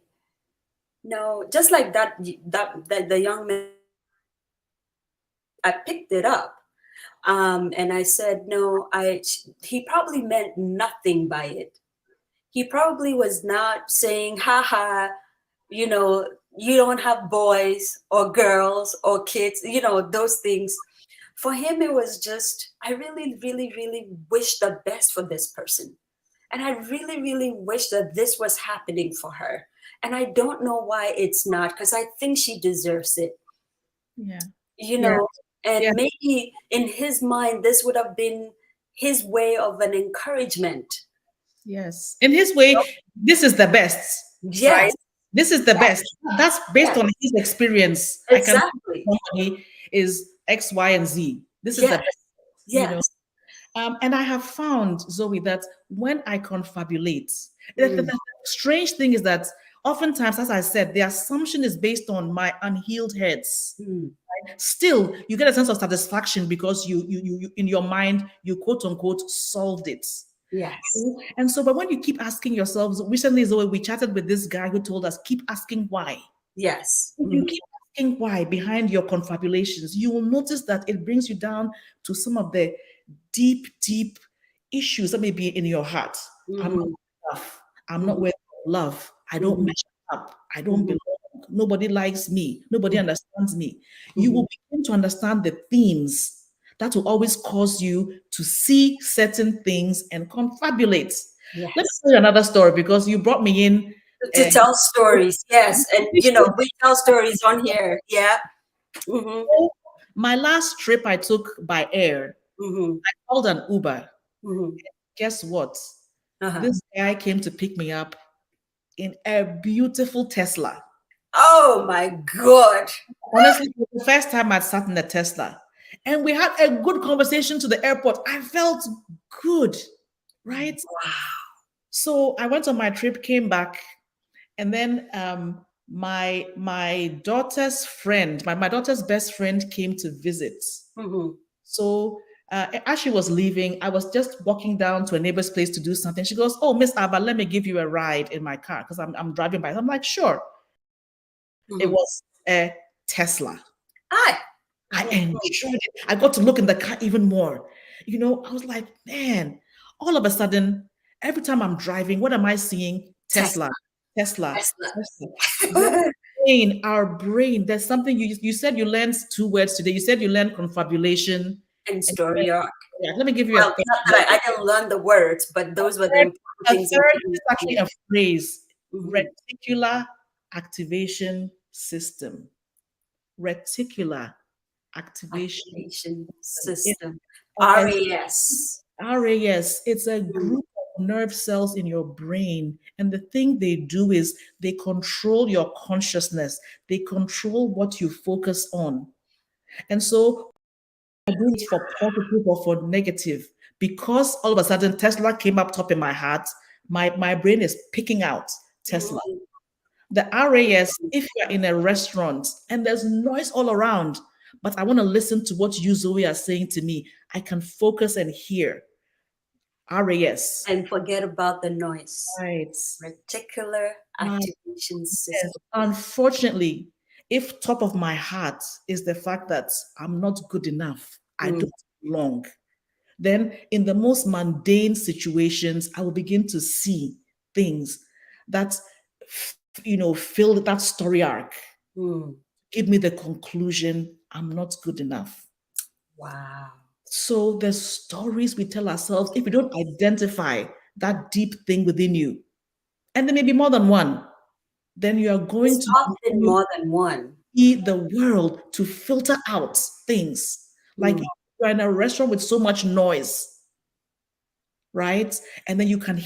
no, just like that the young man, I picked it up, and I said, no, he probably meant nothing by it. He probably was not saying, haha, you know, you don't have boys or girls or kids, you know, those things. For him, it was just, I really, really, really wish the best for this person. And I really, really wish that this was happening for her. And I don't know why it's not, because I think she deserves it. Yeah. You Yeah. know, and Yeah. maybe in his mind, this would have been his way of an encouragement. Yes. In his way, this is the best. Yes. Right? This is the best. That's based Yes. on his experience. Exactly. I can somebody is X, Y, and Z. This is the Yes. best. You know? Yes. And I have found, Zoe, that when I confabulate, the strange thing is that oftentimes, as I said, the assumption is based on my unhealed hurts. Still, you get a sense of satisfaction because you in your mind, you quote unquote solved it. Yes. And so, but when you keep asking yourselves, recently, Zoe, we chatted with this guy who told us, keep asking why. Yes. If you keep asking why behind your confabulations, you will notice that it brings you down to some of the deep, deep issues that may be in your heart. I'm not enough. I'm not worthy of love. I don't measure up. I don't belong. Nobody likes me. Nobody understands me. You will begin to understand the themes that will always cause you to see certain things and confabulate. Yes. Let me tell you another story because you brought me in To tell stories. Yes. And, you know, we tell stories on here. Yeah. My last trip I took by air, I called an Uber. Guess what? This guy came to pick me up in a beautiful Tesla. Oh my God. Honestly, it was the first time I'd sat in a Tesla. And we had a good conversation to the airport. I felt good, right? Wow. So I went on my trip, came back, and then my daughter's friend, my daughter's best friend came to visit. So as she was leaving, I was just walking down to a neighbor's place to do something. She goes, "Oh, Miss Abba, let me give you a ride in my car because I'm driving by." I'm like, "Sure." It was a Tesla. I enjoyed it. I got to look in the car even more. You know, I was like, man, all of a sudden, every time I'm driving, what am I seeing? Tesla. Our brain, there's something you said you learned two words today. You said you learned confabulation and story arc. Yeah, let me give you Well, not that I didn't learn the words, but those were the important things. It's actually a phrase. Reticular activation system. Reticular activation system. RAS. RAS. It's a group of nerve cells in your brain. And the thing they do is they control your consciousness. They control what you focus on. And so I do it for positive or for negative. Because all of a sudden Tesla came up top in my heart, my brain is picking out Tesla. The RAS, if you're in a restaurant and there's noise all around, but I want to listen to what you, Zoe, are saying to me, I can focus and hear. RAS. And forget about the noise. Right. Reticular activation system. Yes. Unfortunately, if top of my heart is the fact that I'm not good enough, I don't belong, then in the most mundane situations, I will begin to see things that, fill that story arc. Give me the conclusion, I'm not good enough. Wow. So the stories we tell ourselves, if we don't identify that deep thing within you, and there may be more than one, then you are going It's to often more than one. need the world to filter out things. Like you're in a restaurant with so much noise, right? And then I can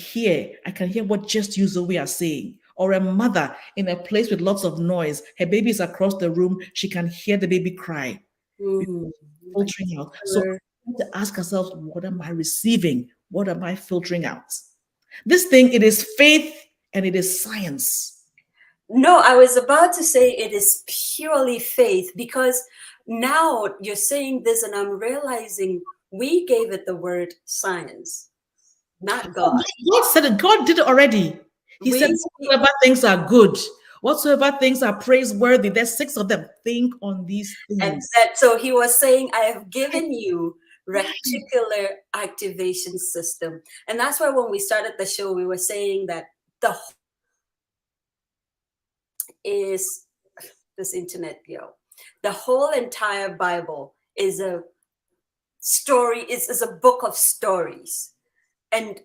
hear what just you, Zoe, are saying. Or a mother in a place with lots of noise, her baby is across the room, she can hear the baby cry, filtering out. So we have to ask ourselves, what am I receiving? What am I filtering out? This thing, it is faith and it is science. No, I was about to say it is purely faith, because now you're saying this and I'm realizing we gave it the word science, not God. God said it. God did it already. He said, whatsoever things are good, whatsoever things are praiseworthy, there's 6 of them. Think on these things. And so he was saying, I have given you reticular activation system. And that's why when we started the show, we were saying that the is this internet, the whole entire Bible is a story, is a book of stories. And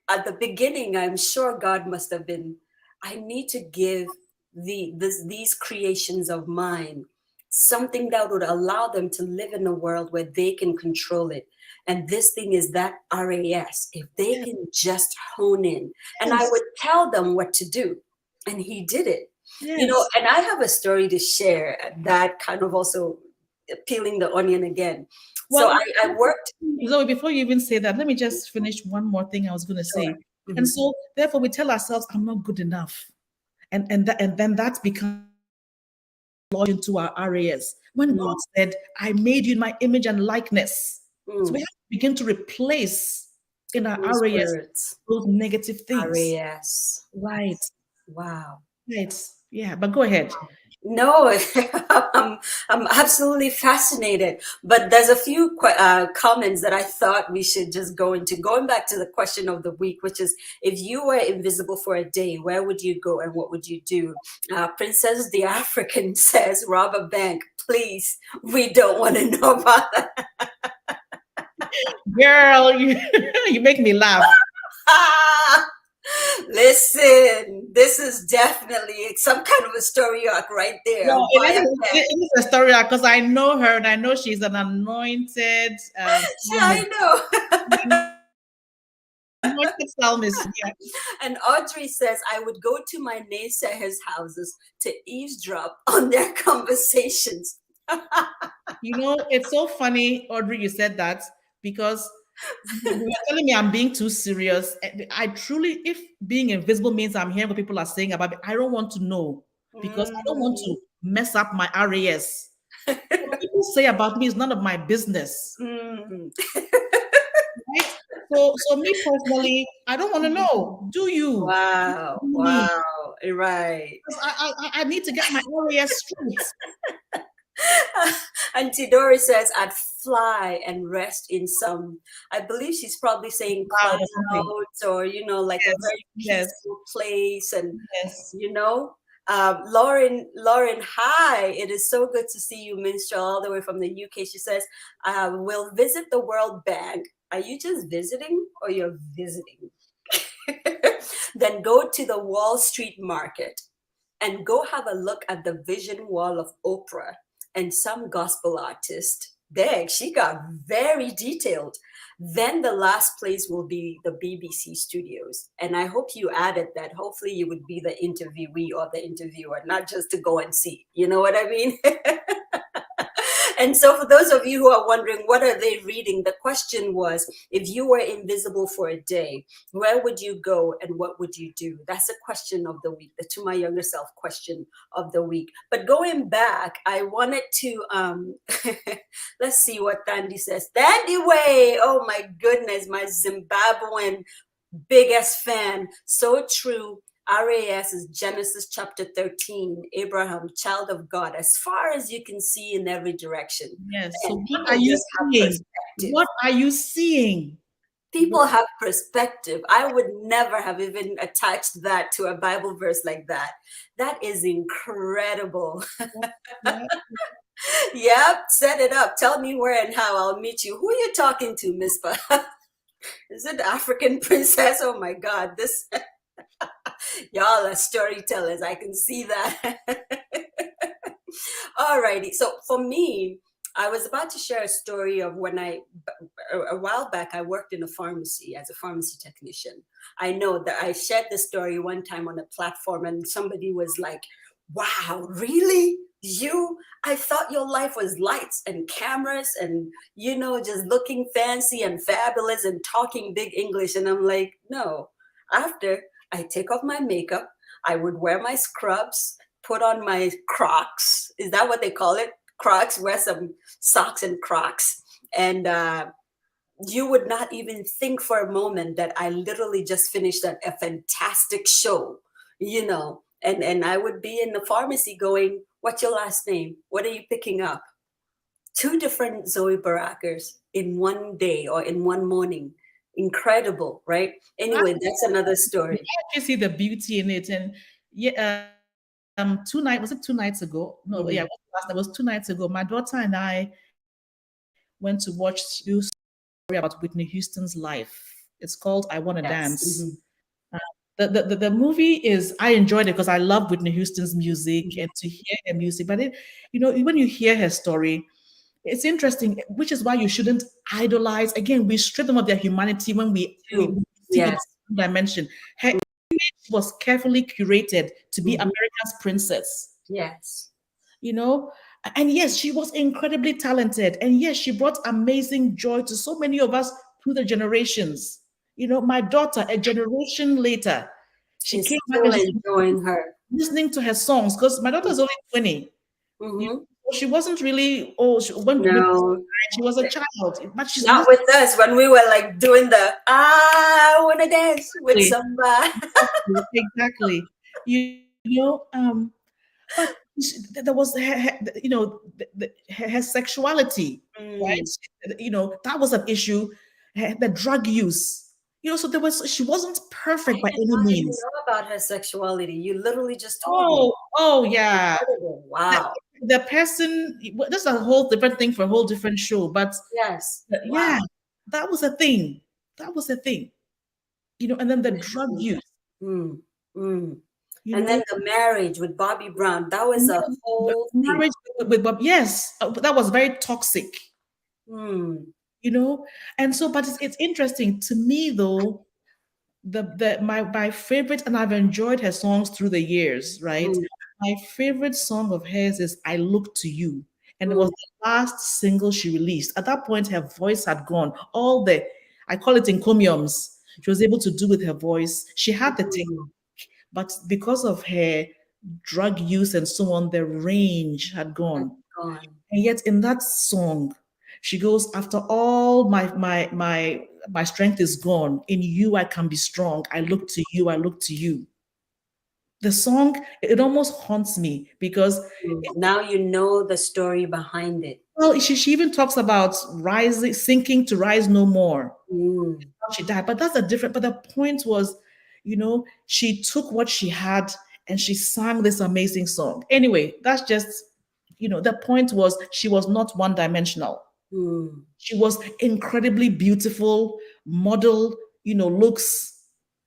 at the beginning, I'm sure God must have been, I need to give these creations of mine something that would allow them to live in a world where they can control it. And this thing is that RAS, if they can just hone in. And I would tell them what to do. And he did it. Yes. And I have a story to share that kind of also peeling the onion again. Well, so I worked. Zoe, before you even say that, let me just finish one more thing I was going to say. And so therefore we tell ourselves, I'm not good enough. And then that becomes lodged into our RAS. When God said, I made you in my image and likeness. So we have to begin to replace in our RAS those negative things. RAS. Right. Wow. Right. Yeah, but go ahead. No, I'm absolutely fascinated. But there's a few comments that I thought we should just go into. Going back to the question of the week, which is, if you were invisible for a day, where would you go and what would you do? Princess the African says, rob a bank. Please, we don't want to know about that. Girl, you make me laugh. Listen, this is definitely some kind of a story arc right there. No, it is a story arc because I know her and I know she's an anointed. I know. Anointed psalmist. Yeah. And Audrey says, I would go to my naysayers' houses to eavesdrop on their conversations. It's so funny, Audrey, you said that, because you're telling me I'm being too serious. I truly, if being invisible means I'm hearing what people are saying about me, I don't want to know, because I don't want to mess up my RAS. What people say about me is none of my business. Right? So me personally, I don't want to know. Do you? Wow. Right. I need to get my RAS straight. Auntie Dory says, I'd fly and rest in some, I believe she's probably saying clouds, or, like a very peaceful place. And, Lauren, hi. It is so good to see you, minstrel, all the way from the UK. She says, we'll visit the World Bank. Are you just visiting or you're visiting? Then go to the Wall Street Market and go have a look at the vision wall of Oprah and some gospel artist. There, she got very detailed. Then the last place will be the BBC studios. And I hope you added that hopefully you would be the interviewee or the interviewer, not just to go and see. You know what I mean? And so for those of you who are wondering, what are they reading? The question was, if you were invisible for a day, where would you go and what would you do? That's the question of the week, the To My Younger Self question of the week. But going back, I wanted to, let's see what Thandi says. Thandi Way, oh my goodness, my Zimbabwean biggest fan. So true. RAS is Genesis chapter 13, Abraham, child of God, as far as you can see in every direction. Yes. And So what people are you just have seeing? perspective. What are you seeing? People have perspective. I would never have even attached that to a Bible verse like that. That is incredible. Yeah. Yep, set it up. Tell me where and how. I'll meet you. Who are you talking to, Miss Is it the African princess? Oh my God, this y'all are storytellers. I can see that. Alrighty. So for me, I was about to share a story of when a while back, I worked in a pharmacy as a pharmacy technician. I know that I shared this story one time on a platform and somebody was like, wow, really? You? I thought your life was lights and cameras and, just looking fancy and fabulous and talking big English. And I'm like, no. After I take off my makeup, I would wear my scrubs, put on my Crocs. Is that what they call it? Crocs, wear some socks and Crocs. And you would not even think for a moment that I literally just finished a fantastic show, and I would be in the pharmacy going, what's your last name? What are you picking up? 2 different Zoe Barakers in one day or in one morning. Incredible, right? Anyway, that's another story. You see the beauty in it. And yeah, was it 2 nights ago? No, yeah, it was 2 nights ago. My daughter and I went to watch a story about Whitney Houston's life. It's called I Wanna Dance. The movie is, I enjoyed it because I love Whitney Houston's music and to hear her music. But when you hear her story, it's interesting, which is why you shouldn't idolize. Again, we strip them of their humanity when we see the dimension. Her image was carefully curated to be America's princess. Yes. And yes, she was incredibly talented. And yes, she brought amazing joy to so many of us through the generations. My daughter, a generation later, she came back and she's enjoying her, listening to her songs, because my daughter's only 20. She wasn't really, she was a child, but she's not with us when we were like doing the I wanna dance with somebody. Exactly. But there was her sexuality, right? That was an issue. The drug use. So she wasn't perfect by any means. You know about her sexuality. You literally just told me. Oh yeah. Wow. The person, that's a whole different thing for a whole different show. But yes. Yeah, that was a thing. That was a thing. And then the drug use. And then the marriage with Bobby Brown, that was a whole marriage with Bob. Yes, that was very toxic. And so, but it's interesting to me though. My favorite, and I've enjoyed her songs through the years, right? My favorite song of hers is "I Look to You," and it was the last single she released. At that point, her voice had gone. I call it encomiums. She was able to do with her voice. She had the technique. But because of her drug use and so on, the range had gone. And yet in that song, she goes, after all my strength is gone, in you I can be strong. I look to you, I look to you. The song, it almost haunts me because now you know the story behind it. Well, she even talks about sinking to rise no more. She died, but that's different. But the point was, she took what she had and she sang this amazing song. Anyway, that's just, the point was she was not one-dimensional. She was incredibly beautiful, model, looks,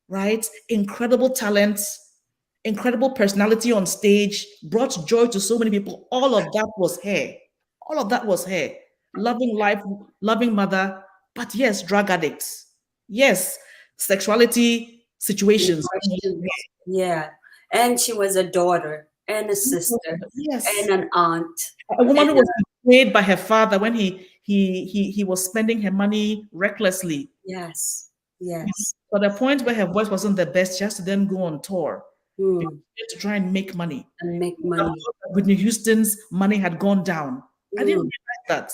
right? Incredible talent, incredible personality on stage, brought joy to so many people. All of that was her. All of that was her. Loving life, loving mother, but yes, drug addicts. Yes, sexuality situations. Yeah. And she was a daughter and a sister and an aunt. A woman who was betrayed by her father when he was spending her money recklessly. Yes. But the point where her voice wasn't the best, she has to then go on tour to try and make money. Whitney Houston's money had gone down. I didn't realize that.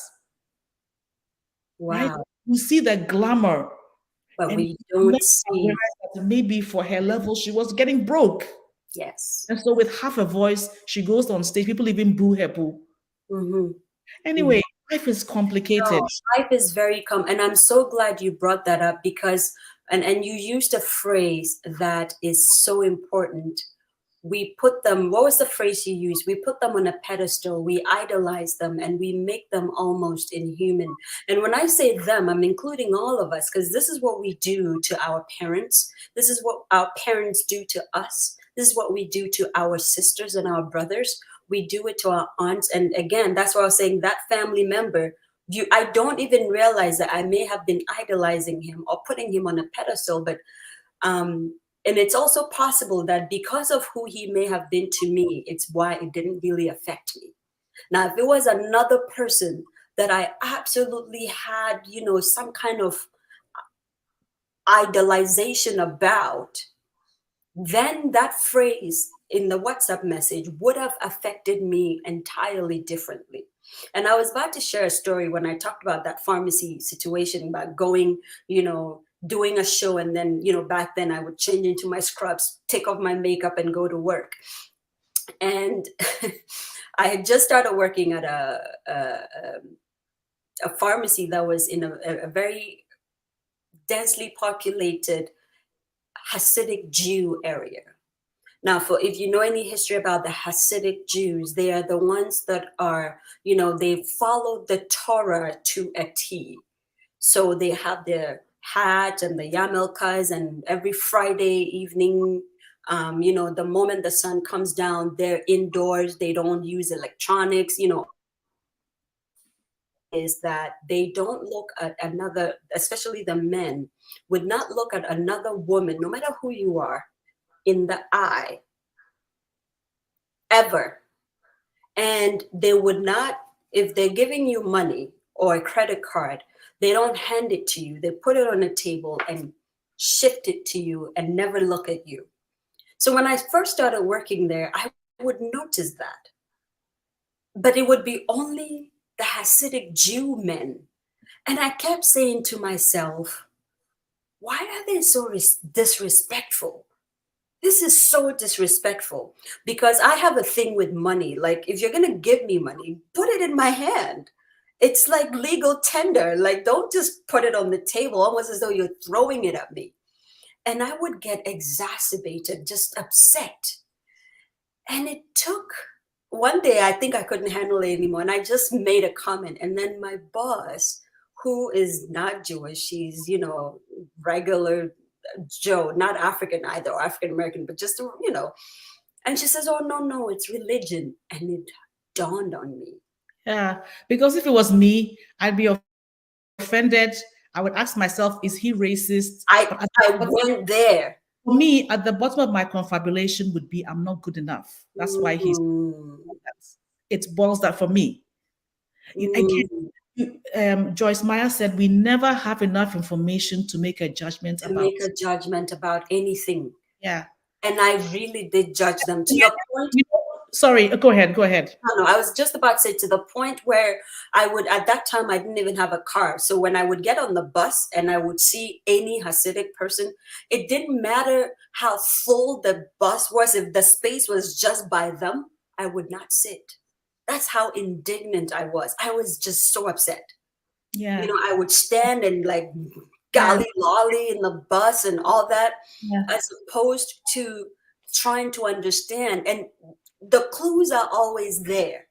Wow. Right? You see the glamour. but And we never don't see. realized that maybe for her level, she was getting broke. Yes. And so with half a voice, she goes on stage. People even boo her boo. Mm-hmm. Anyway, life is complicated. No, life is very and I'm so glad you brought that up because and you used a phrase that is so important. We put them, what was the phrase you used? We put them on a pedestal, we idolize them, and we make them almost inhuman. And when I say them, I'm including all of us, because this is what we do to our parents. This is what our parents do to us. This is what we do to our sisters and our brothers. We do it to our aunts. And again, that's why I was saying that family member, I don't even realize that I may have been idolizing him or putting him on a pedestal, but and it's also possible that because of who he may have been to me, it's why it didn't really affect me. Now, if it was another person that I absolutely had, some kind of idolization about, then that phrase in the WhatsApp message would have affected me entirely differently. And I was about to share a story when I talked about that pharmacy situation about going, doing a show, and then back then I would change into my scrubs, take off my makeup, and go to work. And I had just started working at a pharmacy that was in a very densely populated Hasidic Jew area. Now, if you know any history about the Hasidic Jews, they are the ones that are, they follow the Torah to a T. So they have their hat and the yarmulkes, and every Friday evening, the moment the sun comes down, they're indoors. They don't use electronics, is that they don't look at another, especially the men, would not look at another woman, no matter who you are, in the eye, ever. And they would not, if they're giving you money or a credit card, they don't hand it to you. They put it on a table and shift it to you and never look at you. So when I first started working there, I would notice that. But it would be only the Hasidic Jew men. And I kept saying to myself, why are they so disrespectful? This is so disrespectful, because I have a thing with money. Like, if you're going to give me money, put it in my hand. It's like legal tender. Like, don't just put it on the table almost as though you're throwing it at me. And I would get exacerbated, just upset. And it took one day, I think I couldn't handle it anymore. And I just made a comment. And then my boss, who is not Jewish, she's, regular Joe, not African either, or African American, but just, and she says, oh, no, it's religion. And it dawned on me. Yeah, because if it was me, I'd be offended. I would ask myself, is he racist? I went there. For me, at the bottom of my confabulation would be, I'm not good enough. That's why he's. It boils that for me. Again, Joyce Meyer said, we never have enough information to make a judgment about anything. Yeah. And I really did judge them to the point. Sorry, go ahead. No, I was just about to say, to the point where at that time, I didn't even have a car. So when I would get on the bus and I would see any Hasidic person, it didn't matter how full the bus was. If the space was just by them, I would not sit. That's how indignant I was. I was just so upset. Yeah. I would stand and like golly lolly in the bus and all that, as opposed to trying to understand. And the clues are always there.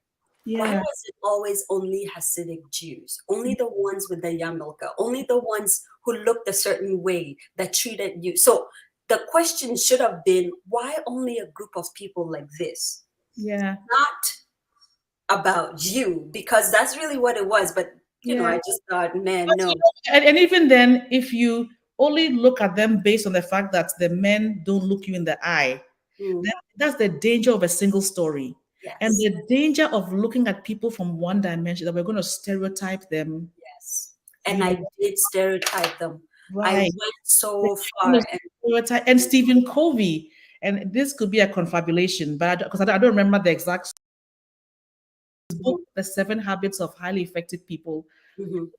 Yeah. Why was it always only Hasidic Jews? Only the ones with the yarmulke, only the ones who looked a certain way that treated you. So the question should have been, why only a group of people like this? Yeah. Not about you, because that's really what it was. But, I just thought, man, no. And even then, if you only look at them based on the fact that the men don't look you in the eye, then that's the danger of a single story. Yes. And the danger of looking at people from one dimension, that we're going to stereotype them. Yes. And I did stereotype them. Right. I went so far. And Stephen Covey, and this could be a confabulation, but because I don't remember the exact book, The 7 Habits of Highly Effective People.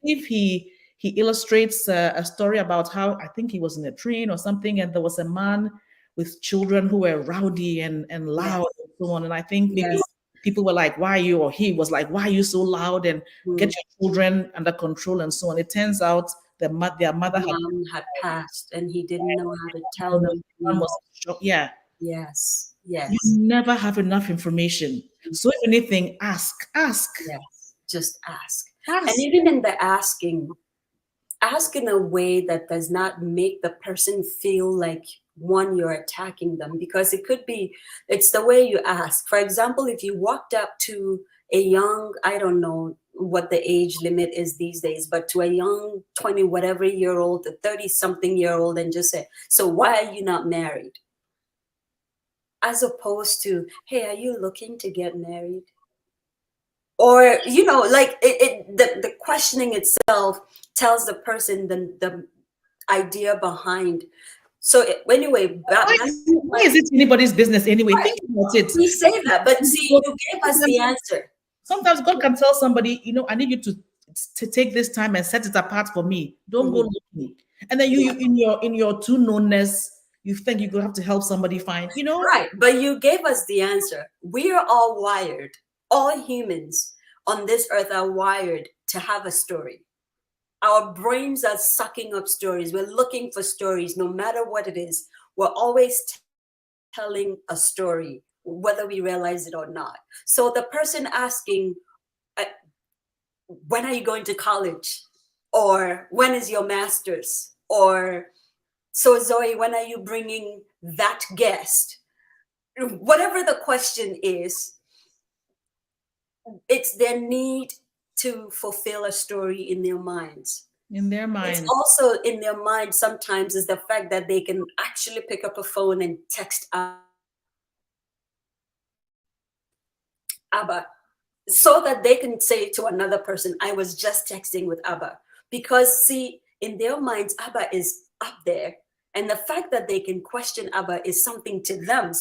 If he he illustrates a story about how, I think he was in a train or something, and there was a man with children who were rowdy and loud and so on. And I think maybe people were like, why are you, or he was like, why are you so loud, and get your children under control and so on. It turns out their mother had passed, and he didn't know how to tell them. Yeah. Yes. You never have enough information. So if anything, ask. Yes, just ask. And even in the asking, ask in a way that does not make the person feel like, one, you're attacking them, because it could be, it's the way you ask. For example, if you walked up to a young, I don't know what the age limit is these days, but to a young 20 whatever year old, a 30 something year old, and just say, so why are you not married? As opposed to, hey, are you looking to get married? Or, you know, like the questioning itself tells the person the idea behind. So anyway, why is it anybody's business anyway? Right. Think about it. We say that, but see, you gave us the answer. Sometimes God can tell somebody, you know, I need you to take this time and set it apart for me. Don't go looking. And then you in your true knownness, you think you're gonna have to help somebody find, you know. Right, but you gave us the answer. We are all wired. All humans on this earth are wired to have a story. Our brains are sucking up stories. We're looking for stories, no matter what it is. We're always telling a story, whether we realize it or not. So the person asking, when are you going to college? Or when is your master's? Or, so Zoe, when are you bringing that guest? Whatever the question is, it's their need to fulfill a story in their minds. In their minds. It's also in their mind sometimes is the fact that they can actually pick up a phone and text Abba, so that they can say to another person, I was just texting with Abba. Because see, in their minds, Abba is up there. And the fact that they can question Abba is something to them.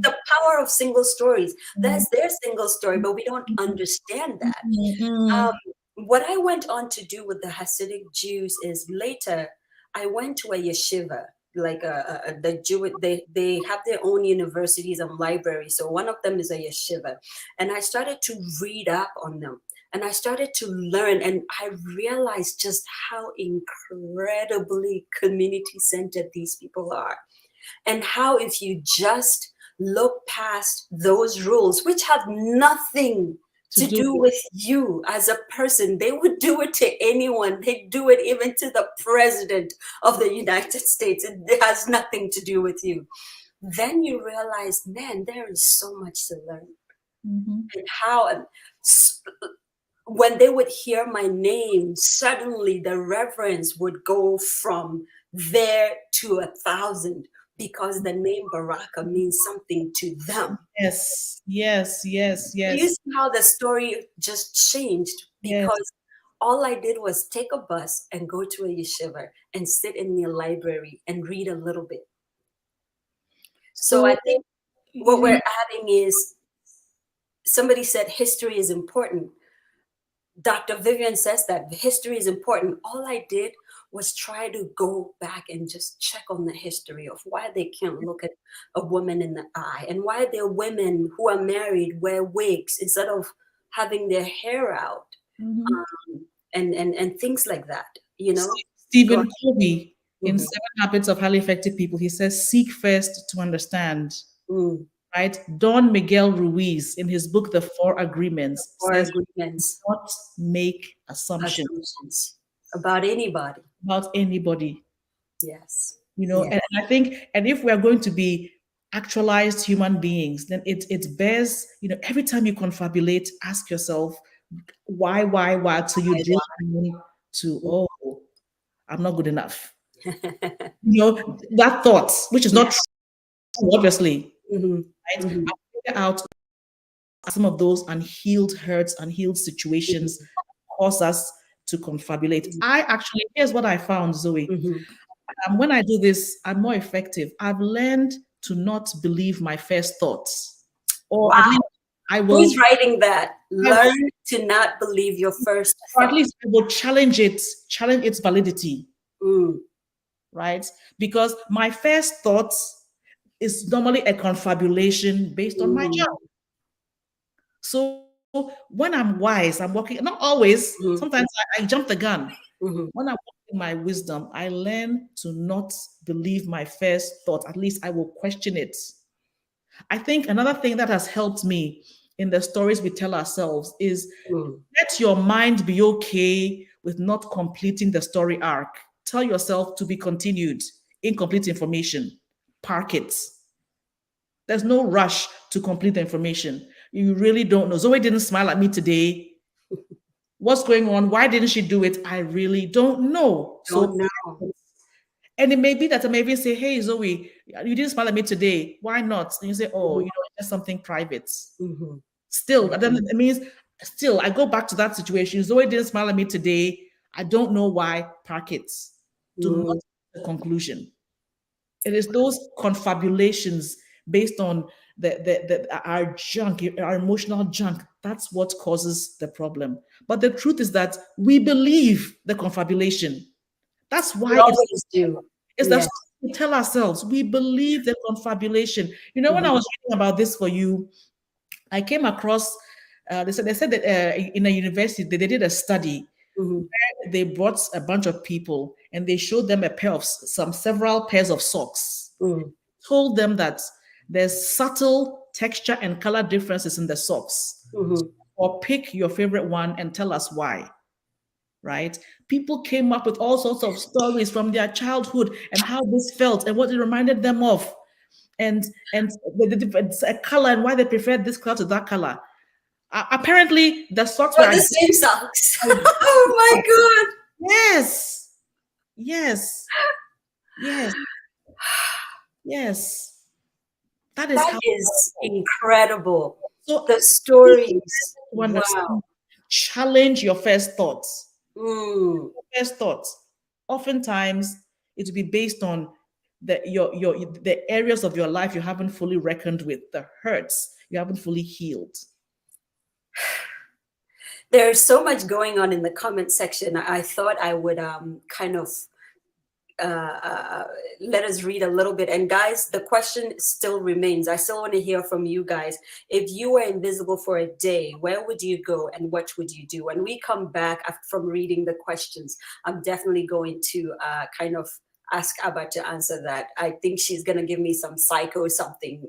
The power of single stories. That's their single story, but we don't understand that. What I went on to do with the Hasidic Jews is later, I went to a yeshiva, like the Jew, they have their own universities and libraries. So one of them is a yeshiva. And I started to read up on them. And I started to learn, and I realized just how incredibly community-centered these people are. And how if you just look past those rules, which have nothing to do with you as a person, they would do it to anyone. They do it even to the president of the United States. It has nothing to do with you. Then you realize, man, there is so much to learn. And how... when they would hear my name, suddenly the reverence would go from there to 1,000 because the name Baraka means something to them. Yes. You see how the story just changed because all I did was take a bus and go to a yeshiva and sit in the library and read a little bit. So I think what we're adding is, somebody said history is important. Dr. Vivian says that history is important. All I did was try to go back and just check on the history of why they can't look at a woman in the eye, and why there are women who are married wear wigs instead of having their hair out, and things like that, you know. Stephen Covey in 7 Habits of Highly Effective People, he says, seek first to understand. Right? Don Miguel Ruiz, in his book, The Four Agreements, says, not make assumptions about anybody. Yes. You know, and I think, and if we are going to be actualized human beings, then it bears, you know, every time you confabulate, ask yourself, why, till you drill to, oh, I'm not good enough. You know, that thought, which is not true, obviously. Right? I figure out some of those unhealed hurts, unhealed situations cause us to confabulate. Here's what I found, Zoe. When I do this, I'm more effective. I've learned to not believe my first thoughts, or at least I will. Who's writing that? I will, Learn to not believe your first or at thought. least I will challenge its validity, Mm, right? Because my first thoughts is normally a confabulation based on my mm, job. So when I'm wise, I'm walking, not always, mm, sometimes I jump the gun. mm, When I'm walking my wisdom, I learn to not believe my first thought. At least I will question it. I think another thing that has helped me in the stories we tell ourselves is mm. let your mind be okay with not completing the story arc. Tell yourself to be continued. Incomplete information. Park it. There's no rush to complete the information. You really don't know. Zoe didn't smile at me today. What's going on? Why didn't she do it? I really don't know. Don't So, know. and it may be that I may even say, hey, Zoe, you didn't smile at me today. Why not? And you say, oh, it's just something private. Mm-hmm. Still, then it means still, I go back to that situation. Zoe didn't smile at me today. I don't know why. Park it. Do not the conclusion. It is those confabulations based on our junk, our emotional junk. That's what causes the problem. But the truth is that we believe the confabulation. That's We why always do. it's Yeah. that we tell ourselves we believe the confabulation. You know, when I was reading about this for you, I came across. They said that in a university they did a study. Mm-hmm. They brought a bunch of people and they showed them a pair of several pairs of socks. Mm. Told them that there's subtle texture and color differences in the socks. Mm-hmm. Or pick your favorite one and tell us why. Right? People came up with all sorts of stories from their childhood and how this felt and what it reminded them of, and the different color and why they preferred this color to that color. Apparently, the socks For were the same socks. Oh my God. yes, yes, yes, yes. That is That how. is incredible. So The stories. to understand, Wow. challenge your first thoughts. Mm. First thoughts. Oftentimes, it will be based on the areas of your life you haven't fully reckoned with, the hurts you haven't fully healed. There's so much going on in the comment section. I thought I would kind of let us read a little bit. And guys, the question still remains. I still want to hear from you guys. If you were invisible for a day, where would you go and what would you do? When we come back from reading the questions, I'm definitely going to kind of ask Abba to answer that. I think she's going to give me some psycho something.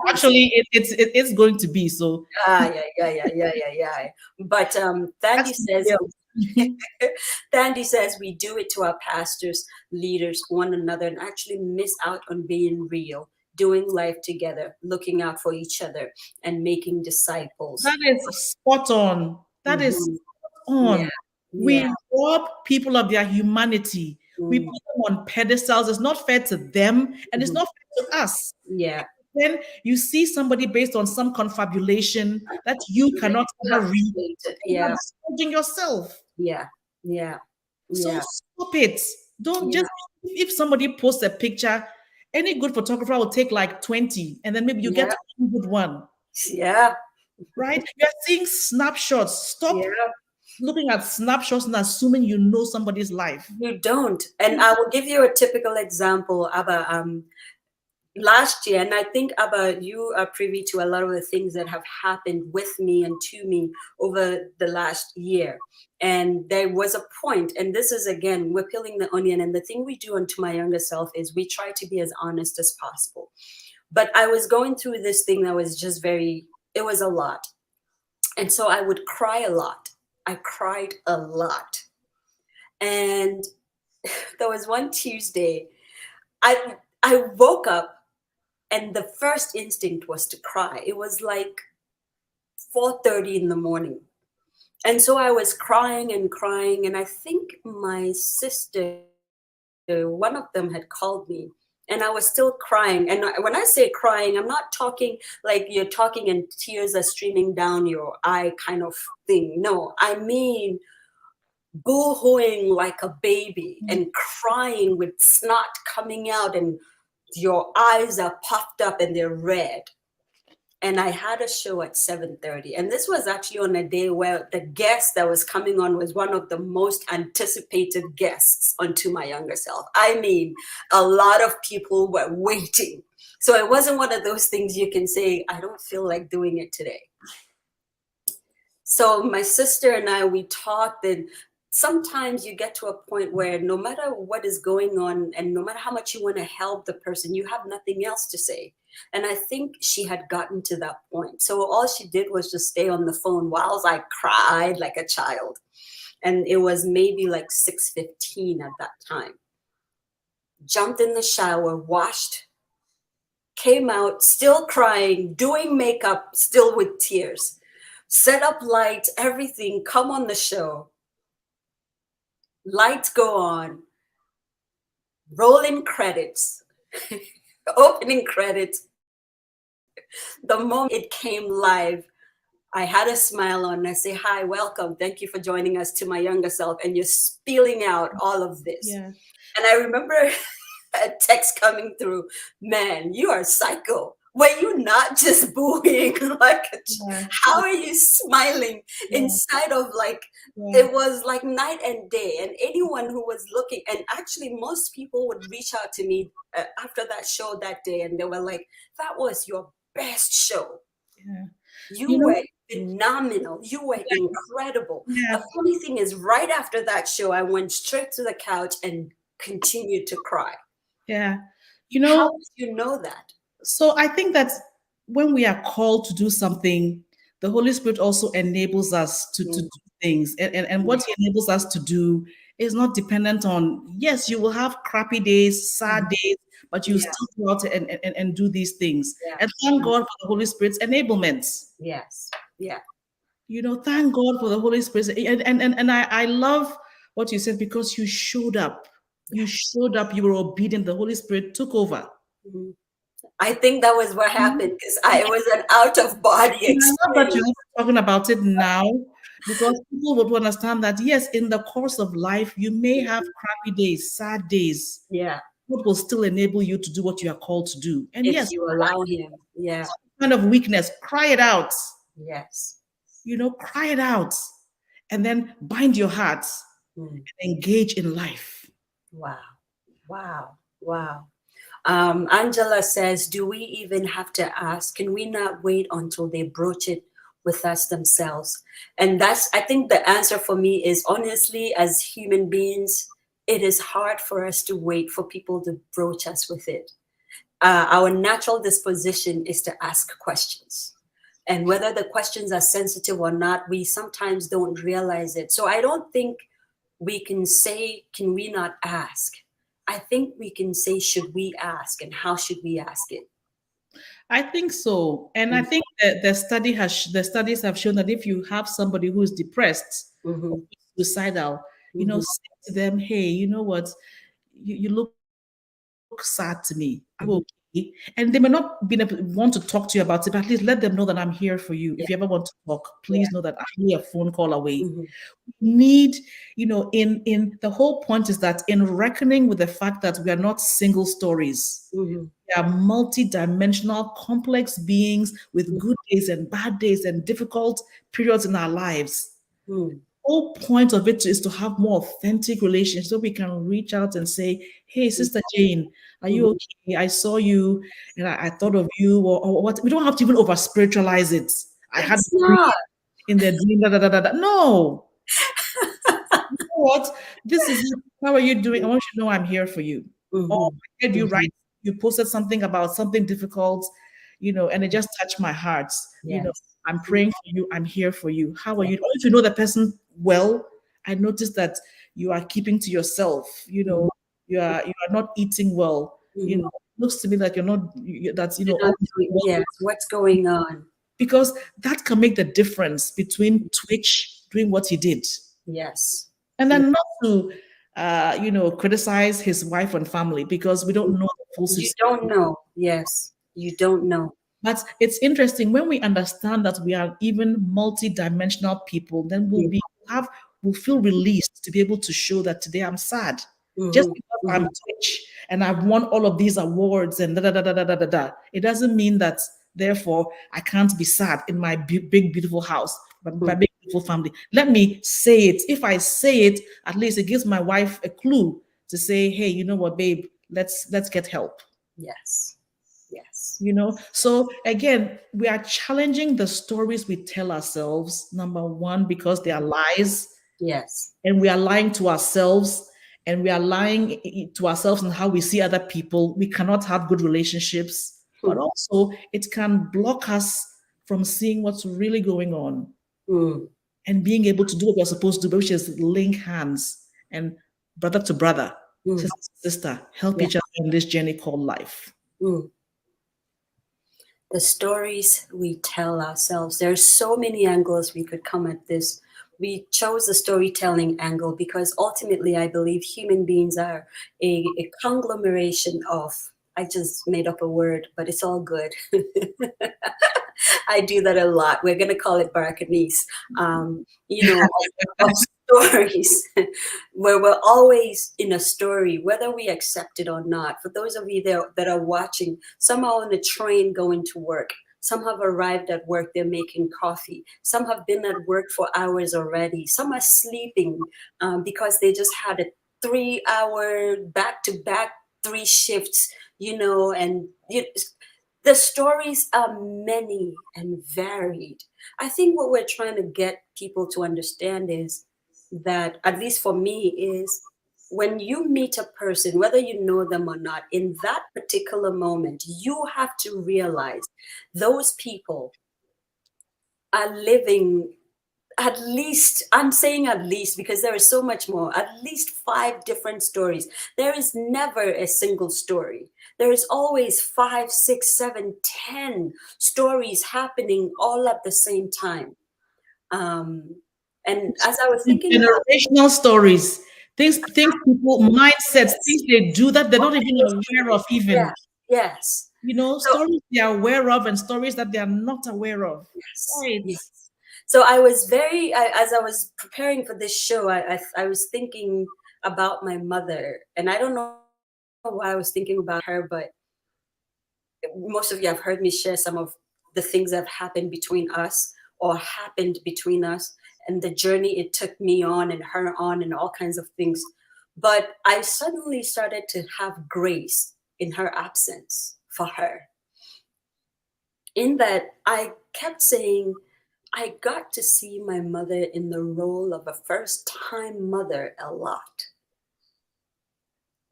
Actually, it's going to be so. Yeah. But Thandi says, Thandi says we do it to our pastors, leaders, one another, and actually miss out on being real, doing life together, looking out for each other, and making disciples. That is spot on. That is spot on. Yeah. We Yeah. rob people of their humanity. We put them on pedestals. It's not fair to them, and it's not fair to us. Yeah. Then you see somebody based on some confabulation that you cannot ever read. Yeah. You're yourself. Yeah. So stop it. Don't just, if somebody posts a picture, any good photographer will take like 20, and then maybe you get one good one. Yeah. Right? You're seeing snapshots. Stop looking at snapshots and assuming you know somebody's life. You don't. And I will give you a typical example. Abba, last year, and I think, Abba, you are privy to a lot of the things that have happened with me and to me over the last year. And there was a point, and this is, again, we're peeling the onion. And the thing we do unto my younger self is we try to be as honest as possible. But I was going through this thing that was just it was a lot. And so I would cry a lot. I cried a lot. And there was one Tuesday, I woke up and the first instinct was to cry. It was like 4:30 in the morning. And so I was crying. And I think my sister, one of them had called me. And I was still crying. And when I say crying, I'm not talking like you're talking and tears are streaming down your eye kind of thing. No, I mean boo-hooing like a baby and crying with snot coming out and your eyes are puffed up and they're red. and I had a show at 7:30. And this was actually on a day where the guest that was coming on was one of the most anticipated guests on To My Younger Self. I mean, a lot of people were waiting. So it wasn't one of those things you can say, I don't feel like doing it today. So my sister and I, we talked, and sometimes you get to a point where no matter what is going on and no matter how much you want to help the person, you have nothing else to say. And I think she had gotten to that point. So all she did was just stay on the phone while I cried like a child. And it was maybe like 6:15 at that time. Jumped in the shower, washed, came out, still crying, doing makeup, still with tears. Set up lights, everything, come on the show. Lights go on. Rolling credits. Opening credits. The moment it came live, I had a smile on. I say, hi, welcome. Thank you for joining us To My Younger Self. And you're spilling out all of this. Yeah. And I remember a text coming through, man, you are psycho. Were you not just booing? Like, how are you smiling inside of like, it was like night and day. And anyone who was looking, and actually most people would reach out to me after that show that day. And they were like, that was your best show. Yeah. You were phenomenal. You were incredible. Yeah. The funny thing is, right after that show, I went straight to the couch and continued to cry. Yeah. How did you know that? So I think that when we are called to do something, the Holy Spirit also enables us to do things. And what He enables us to do is not dependent on, yes, you will have crappy days, sad days, but you still go out and do these things. And thank God for the Holy Spirit's enablements. Yes. Yeah. Thank God for the Holy Spirit. And I love what you said, because you showed up. You showed up, you were obedient, the Holy Spirit took over. I think that was what happened, because it was an out-of-body experience. I love that you're talking about it now, because people would understand that, yes, in the course of life, you may have crappy days, sad days. Yeah. God will still enable you to do what you are called to do. And if yes, you allow Him. Yeah. some kind of weakness, cry it out. Yes. Cry it out. And then bind your heart and engage in life. Wow. Wow. Wow. Angela says, do we even have to ask? Can we not wait until they broach it with us themselves? And I think the answer for me is, honestly, as human beings, it is hard for us to wait for people to broach us with it. Our natural disposition is to ask questions. And whether the questions are sensitive or not, we sometimes don't realize it. So I don't think we can say, can we not ask? I think we can say, should we ask, and how should we ask it? I think so. And I think that the studies have shown that if you have somebody who is depressed or suicidal, say to them, hey, you know what? You look sad to me. I'm okay. And they may not want to talk to you about it, but at least let them know that I'm here for you. If you ever want to talk, please know that I'm here, a phone call away. Need, in the whole point is that in reckoning with the fact that we are not single stories, we are multi-dimensional, complex beings with good days and bad days and difficult periods in our lives. The whole point of it is to have more authentic relations, so we can reach out and say, hey, Sister Jane, are you okay? I saw you and I thought of you, or what. We don't have to even over spiritualize it. I had in the dream, No. You know what? This is it. How are you doing? I want you to know I'm here for you. Or I heard you write, you posted something about something difficult, and it just touched my heart. I'm praying for you. I'm here for you. How are you? Or if you know the person well, I noticed that you are keeping to yourself. You are not eating well. It looks to me like you're not. What's going on? Because that can make the difference between Twitch doing what he did. Yes. And then not to, criticize his wife and family, because we don't know the full situation. You don't know. Yes. You don't know. But it's interesting when we understand that we are even multi-dimensional people, then we'll feel released to be able to show that today I'm sad. Just because I'm Twitch and I've won all of these awards and It doesn't mean that Therefore, I can't be sad in my big, beautiful house, my big, beautiful family. Let me say it. If I say it, at least it gives my wife a clue to say, hey, you know what, babe, let's get help. Yes. Yes. You know, so again, we are challenging the stories we tell ourselves, number one, because they are lies, Yes. and we are lying to ourselves, and we are lying to ourselves and how we see other people. We cannot have good relationships, but also it can block us from seeing what's really going on and being able to do what we're supposed to do, which is link hands and brother to brother, sister to sister, help Yeah. each other in this journey called life. The stories we tell ourselves. There are so many angles we could come at this. We chose the storytelling angle because ultimately I believe human beings are a conglomeration of, I just made up a word, but it's all good. I do that a lot. We're going to call it Barakanese. You know, of stories where we're always in a story, whether we accept it or not. For those of you that are watching, some are on a train going to work. Some have arrived at work, they're making coffee. Some have been at work for hours already. Some are sleeping because they just had a 3-hour back-to-back 3 shifts, you know, and the stories are many and varied. I think what we're trying to get people to understand is that, at least for me, is when you meet a person, whether you know them or not, in that particular moment, you have to realize those people are living at least, I'm saying at least because there is so much more, at least 5 different stories. There is never a single story. There is always 5, 6, 7, 10 stories happening all at the same time. And as I was thinking about Generational stories, things people, mindsets, things they do that they're not even aware of even. Yes. You know, So, stories they are aware of and stories that they are not aware of. yes, Right. yes. So I was very, as I was preparing for this show, I was thinking about my mother, and I don't know why I was thinking about her, but most of you have heard me share some of the things that have happened between us or happened between us and the journey it took me on and her on and all kinds of things. But I suddenly started to have grace in her absence for her. In that I kept saying, I got to see my mother in the role of a first-time mother a lot.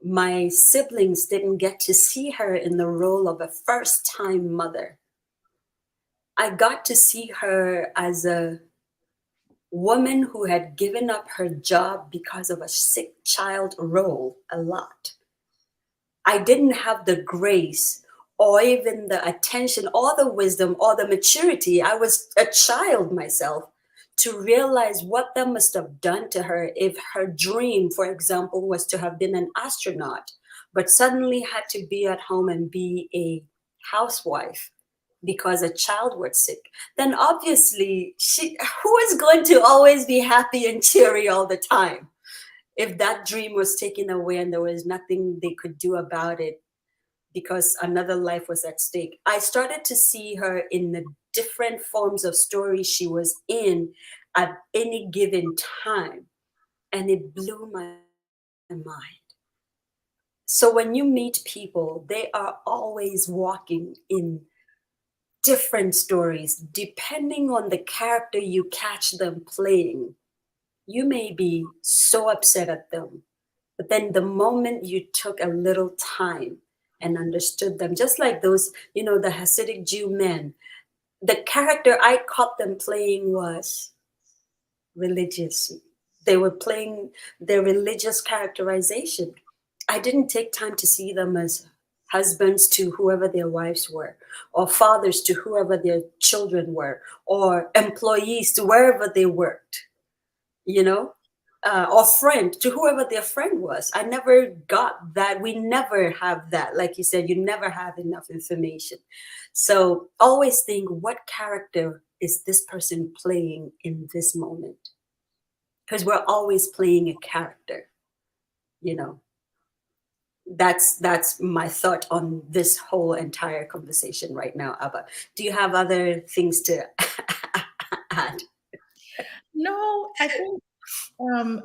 My siblings didn't get to see her in the role of a first-time mother. I got to see her as a woman who had given up her job because of a sick child role a lot. I didn't have the grace or even the attention or the wisdom or the maturity. I was a child myself to realize what that must have done to her if her dream, for example, was to have been an astronaut, but suddenly had to be at home and be a housewife because a child was sick. Then obviously, who is going to always be happy and cheery all the time? If that dream was taken away and there was nothing they could do about it because another life was at stake. I started to see her in the different forms of stories she was in at any given time, and it blew my mind. So when you meet people, they are always walking in different stories depending on the character you catch them playing. You may be so upset at them, but then the moment you took a little time and understood them, just like those, you know, the Hasidic Jew men, the character I caught them playing was religious. They were playing their religious characterization. I didn't take time to see them as husbands to whoever their wives were, or fathers to whoever their children were, or employees to wherever they worked, you know? Or friend to whoever their friend was. I never got that. We never have that. Like you said, you never have enough information. So always think, what character is this person playing in this moment? Because we're always playing a character, you know. that's my thought on this whole entire conversation right now, Abba. Do you have other things to add? No, I think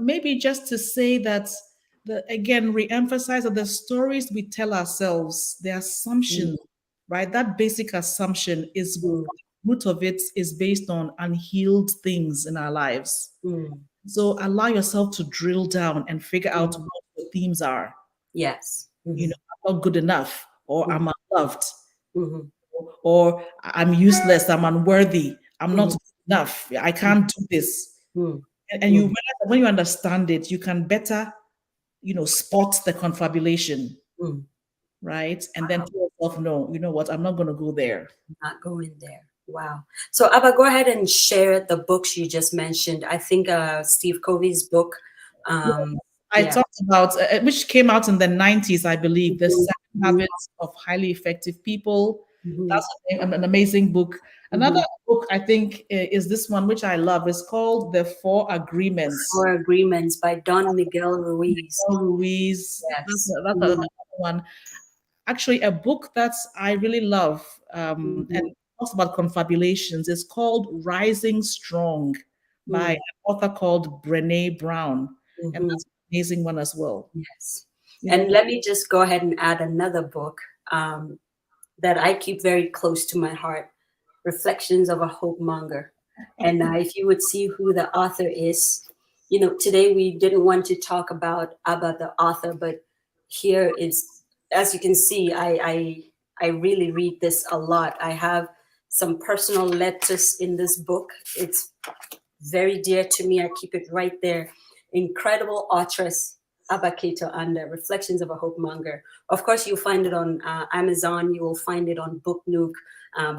maybe just to say that again re-emphasize that the stories we tell ourselves, the assumption, right? That basic assumption is Mm, root of it is based on unhealed things in our lives. mm, So allow yourself to drill down and figure out mm. what the themes are. Yes. You know, I'm not good enough, or I'm unloved, Mhm, or I'm useless, I'm unworthy, I'm not mhm, good enough, I can't do this. mm, And you mm, realize that when you understand it, you can better, spot the confabulation, mm. right? And then tell yourself, no, you know what, I'm not going to go there. Not going there. Wow. So Abba, go ahead and share the books you just mentioned. I think Steve Covey's book. I Yeah. talked about, which came out in the 90s, I believe, The Mhm, Seven mhm, Habits of Highly Effective People. mhm, That's an amazing book. Another mhm. book I think is this one, which I love. It's called The Four Agreements. Four Agreements by Don Miguel Ruiz. Ruiz. Yes. That's Mhm, another one. Actually, a book that I really love, and mhm, talks about confabulations. It's called Rising Strong by mm, an author called Brene Brown. And mhm. that's an amazing one as well. Yes. You And know, let me just go ahead and add another book that I keep very close to my heart, Reflections of a Hopemonger. And if you would see who the author is, today we didn't want to talk about the author, but here is, as you can see, I really read this a lot. I have some personal letters in this book. It's very dear to me. I keep it right there. Incredible authoress, Cato Andah, Reflections of a Hopemonger. Of course, you'll find it on Amazon. You will find it on Book Nook,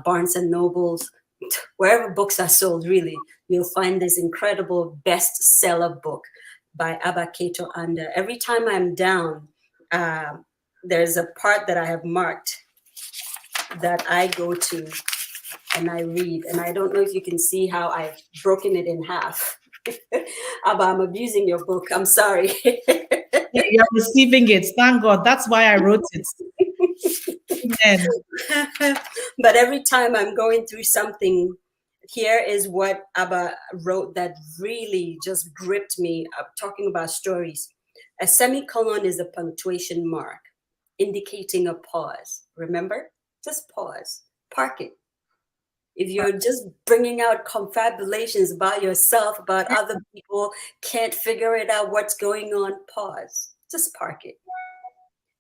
Barnes and Nobles, wherever books are sold, really. You'll find this incredible bestseller book by Cato Andah. Every time I'm down, there's a part that I have marked that I go to and I read. And I don't know if you can see how I've broken it in half. Abba, I'm abusing your book. I'm sorry. you're receiving it. Thank God. That's why I wrote it. Amen. But every time I'm going through something, here is what Abba wrote that really just gripped me. Talking about stories. A semicolon is a punctuation mark indicating a pause. Remember? Just pause. Park it. If you're just bringing out confabulations about yourself, about other people, can't figure it out, what's going on, pause. Just park it.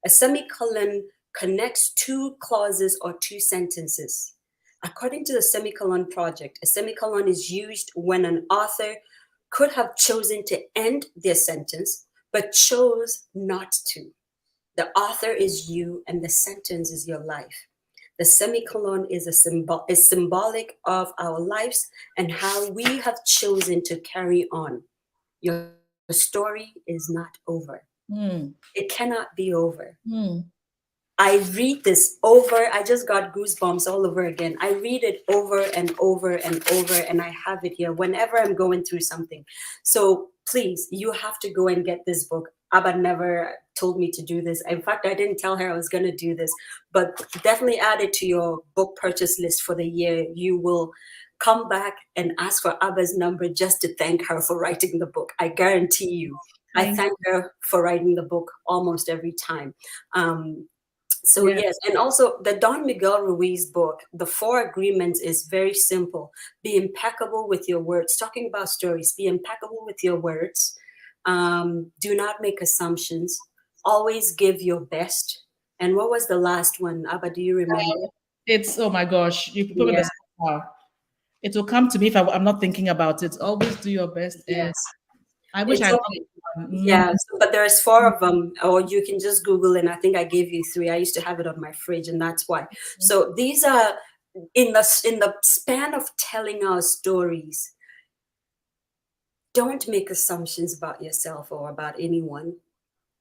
A semicolon connects two clauses or two sentences. According to the Semicolon Project, a semicolon is used when an author could have chosen to end their sentence, but chose not to. The author is you, and the sentence is your life. The semicolon is symbolic of our lives and how we have chosen to carry on. Your story is not over. Mm, It cannot be over. mm. I read this over. I just got goosebumps all over again. I read it over and over and over, and I have it here whenever I'm going through something. So please, you have to go and get this book. Abba never told me to do this. In fact, I didn't tell her I was going to do this, but definitely add it to your book purchase list for the year. You will come back and ask for Abba's number just to thank her for writing the book. I guarantee you. I thank her for writing the book almost every time. So Yeah. yes, and also the Don Miguel Ruiz book, The Four Agreements, is very simple. Be impeccable with your words. Talking about stories, be impeccable with your words. Do not make assumptions. Always give your best. And what was the last one, Abba? Do you remember? It's, oh my gosh, you put me on the Yeah, spot. It will come to me if I'm not thinking about it. Always do your best. And yes. I wish It's I okay. Mm, Yeah, but there's four of them, or you can just Google, and I think I gave you three. I used to have it on my fridge, and that's why. So these are in the span of telling our stories. Don't make assumptions about yourself or about anyone.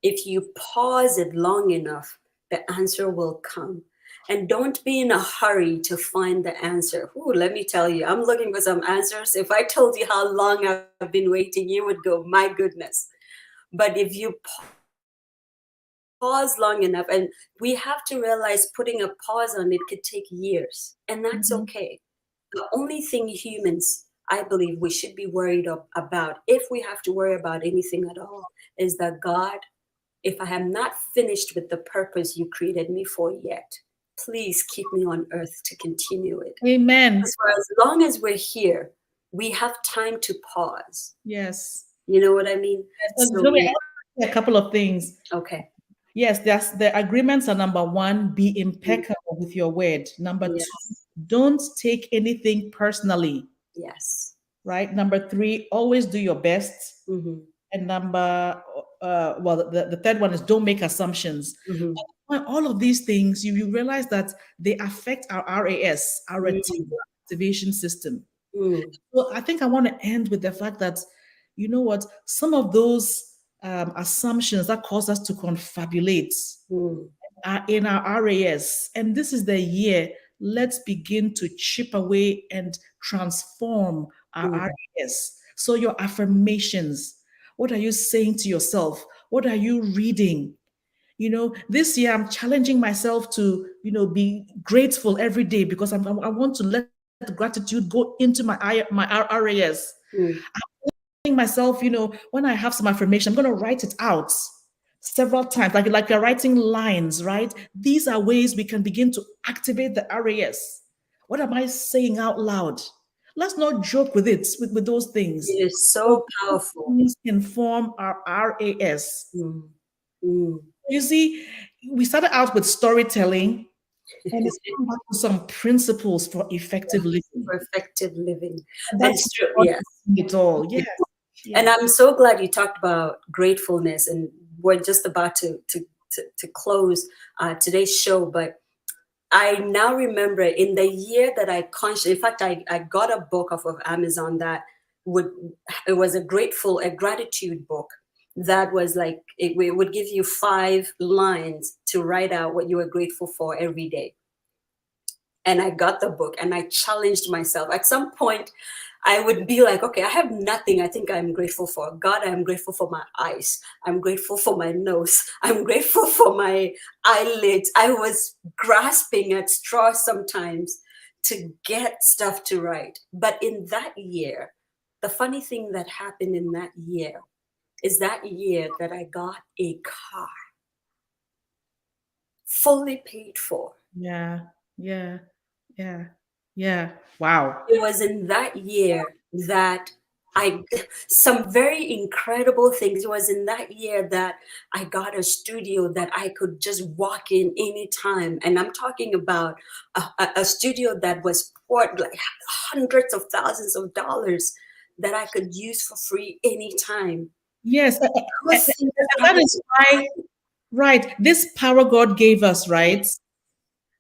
If you pause it long enough, the answer will come. And don't be in a hurry to find the answer. Ooh, let me tell you, I'm looking for some answers. If I told you how long I've been waiting, you would go, my goodness. But if you pause long enough, and we have to realize putting a pause on it could take years, and that's okay. The only thing humans, I believe, we should be worried about, if we have to worry about anything at all, is that God, if I am not finished with the purpose you created me for yet, please keep me on earth to continue it. Amen. Because for as long as we're here, we have time to pause. Yes. You know what I mean? So we a couple of things. Okay. Yes, the agreements are number one, be impeccable with your word. Number two, don't take anything personally. Yes. Right. Number three, always do your best. And number, the third one is don't make assumptions. All of these things, you realize that they affect our RAS, our reticular activation system. So I think I want to end with the fact that, you know what, some of those assumptions that cause us to confabulate are in our RAS. And this is the year, let's begin to chip away and transform our RAS. So your affirmations, what are you saying to yourself? What are you reading? You know, this year I'm challenging myself to, you know, be grateful every day, because I want to let gratitude go into my RAS. I'm myself, you know, when I have some affirmation, I'm going to write it out several times, like you're writing lines, right? These are ways we can begin to activate the RAS. What am I saying out loud? Let's not joke with it, with those things. It is so powerful. Things inform our RAS. You see, we started out with storytelling, and it's come back to some principles for effective living. For effective living. That's true. Yes. It all. Yes. And I'm so glad you talked about gratefulness, and we're just about to close today's show. But I now remember in the year that I consciously, in fact, I got a book off of Amazon that it was a gratitude book that was like, it would give you 5 lines to write out what you were grateful for every day. And I got the book and I challenged myself. At some point, I would be like, okay, I have nothing I think I'm grateful for. God, I'm grateful for my eyes. I'm grateful for my nose. I'm grateful for my eyelids. I was grasping at straws sometimes to get stuff to write. But in that year, the funny thing that happened in that year is that year that I got a car, fully paid for. Yeah. Wow. It was in that year that some very incredible things. It was in that year that I got a studio that I could just walk in anytime. And I'm talking about a studio that was poured like hundreds of thousands of dollars that I could use for free anytime. Yes. That is why, right, this power God gave us, right?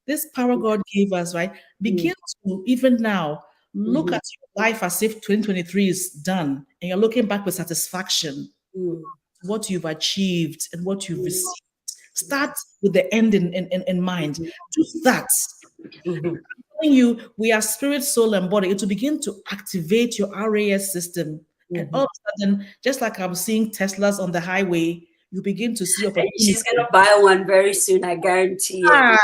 This power God gave us, right? Begin to, even now, look at your life as if 2023 is done and you're looking back with satisfaction, what you've achieved and what you've received. Start with the end in mind. Do that. I'm telling you, we are spirit, soul, and body. It will begin to activate your RAS system. And all of a sudden, just like I'm seeing Teslas on the highway, you begin to see opportunity. She's going to buy one very soon, I guarantee it.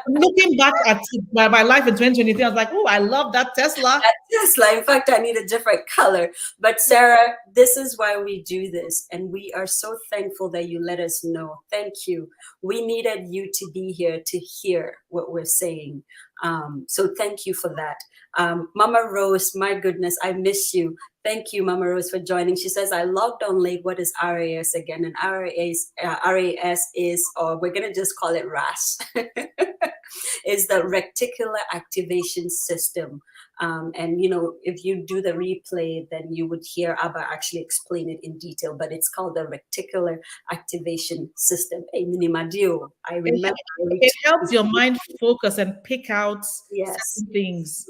Looking back at my life in 2023, I was like, oh, I love that Tesla. That Tesla. In fact, I need a different color. But Sarah, this is why we do this. And we are so thankful that you let us know. Thank you. We needed you to be here to hear what we're saying. So thank you for that. Mama Rose, my goodness, I miss you. Thank you, Mama Rose, for joining. She says, I logged on late. What is RAS again? And RAS is, or we're going to just call it RAS, is the reticular activation system. And, you know, if you do the replay, then you would hear Abba actually explain it in detail, but it's called the reticular activation system. I remember. It helps your mind focus and pick out certain things.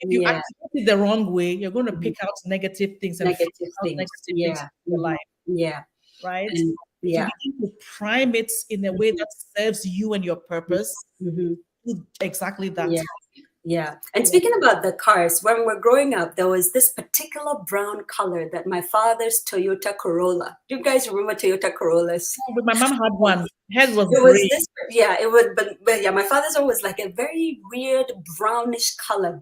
If you activate it the wrong way, you're going to pick out negative things and negative things in your life. Right? And you begin to prime it in a way that serves you and your purpose. Do exactly that. Yeah. And speaking about the cars, when we're growing up, there was this particular brown color that my father's Toyota Corolla. Do you guys remember Toyota Corollas? But my mom had one. Hers was It was gray. this, yeah, it would, but yeah, my father's one was like a very weird brownish color.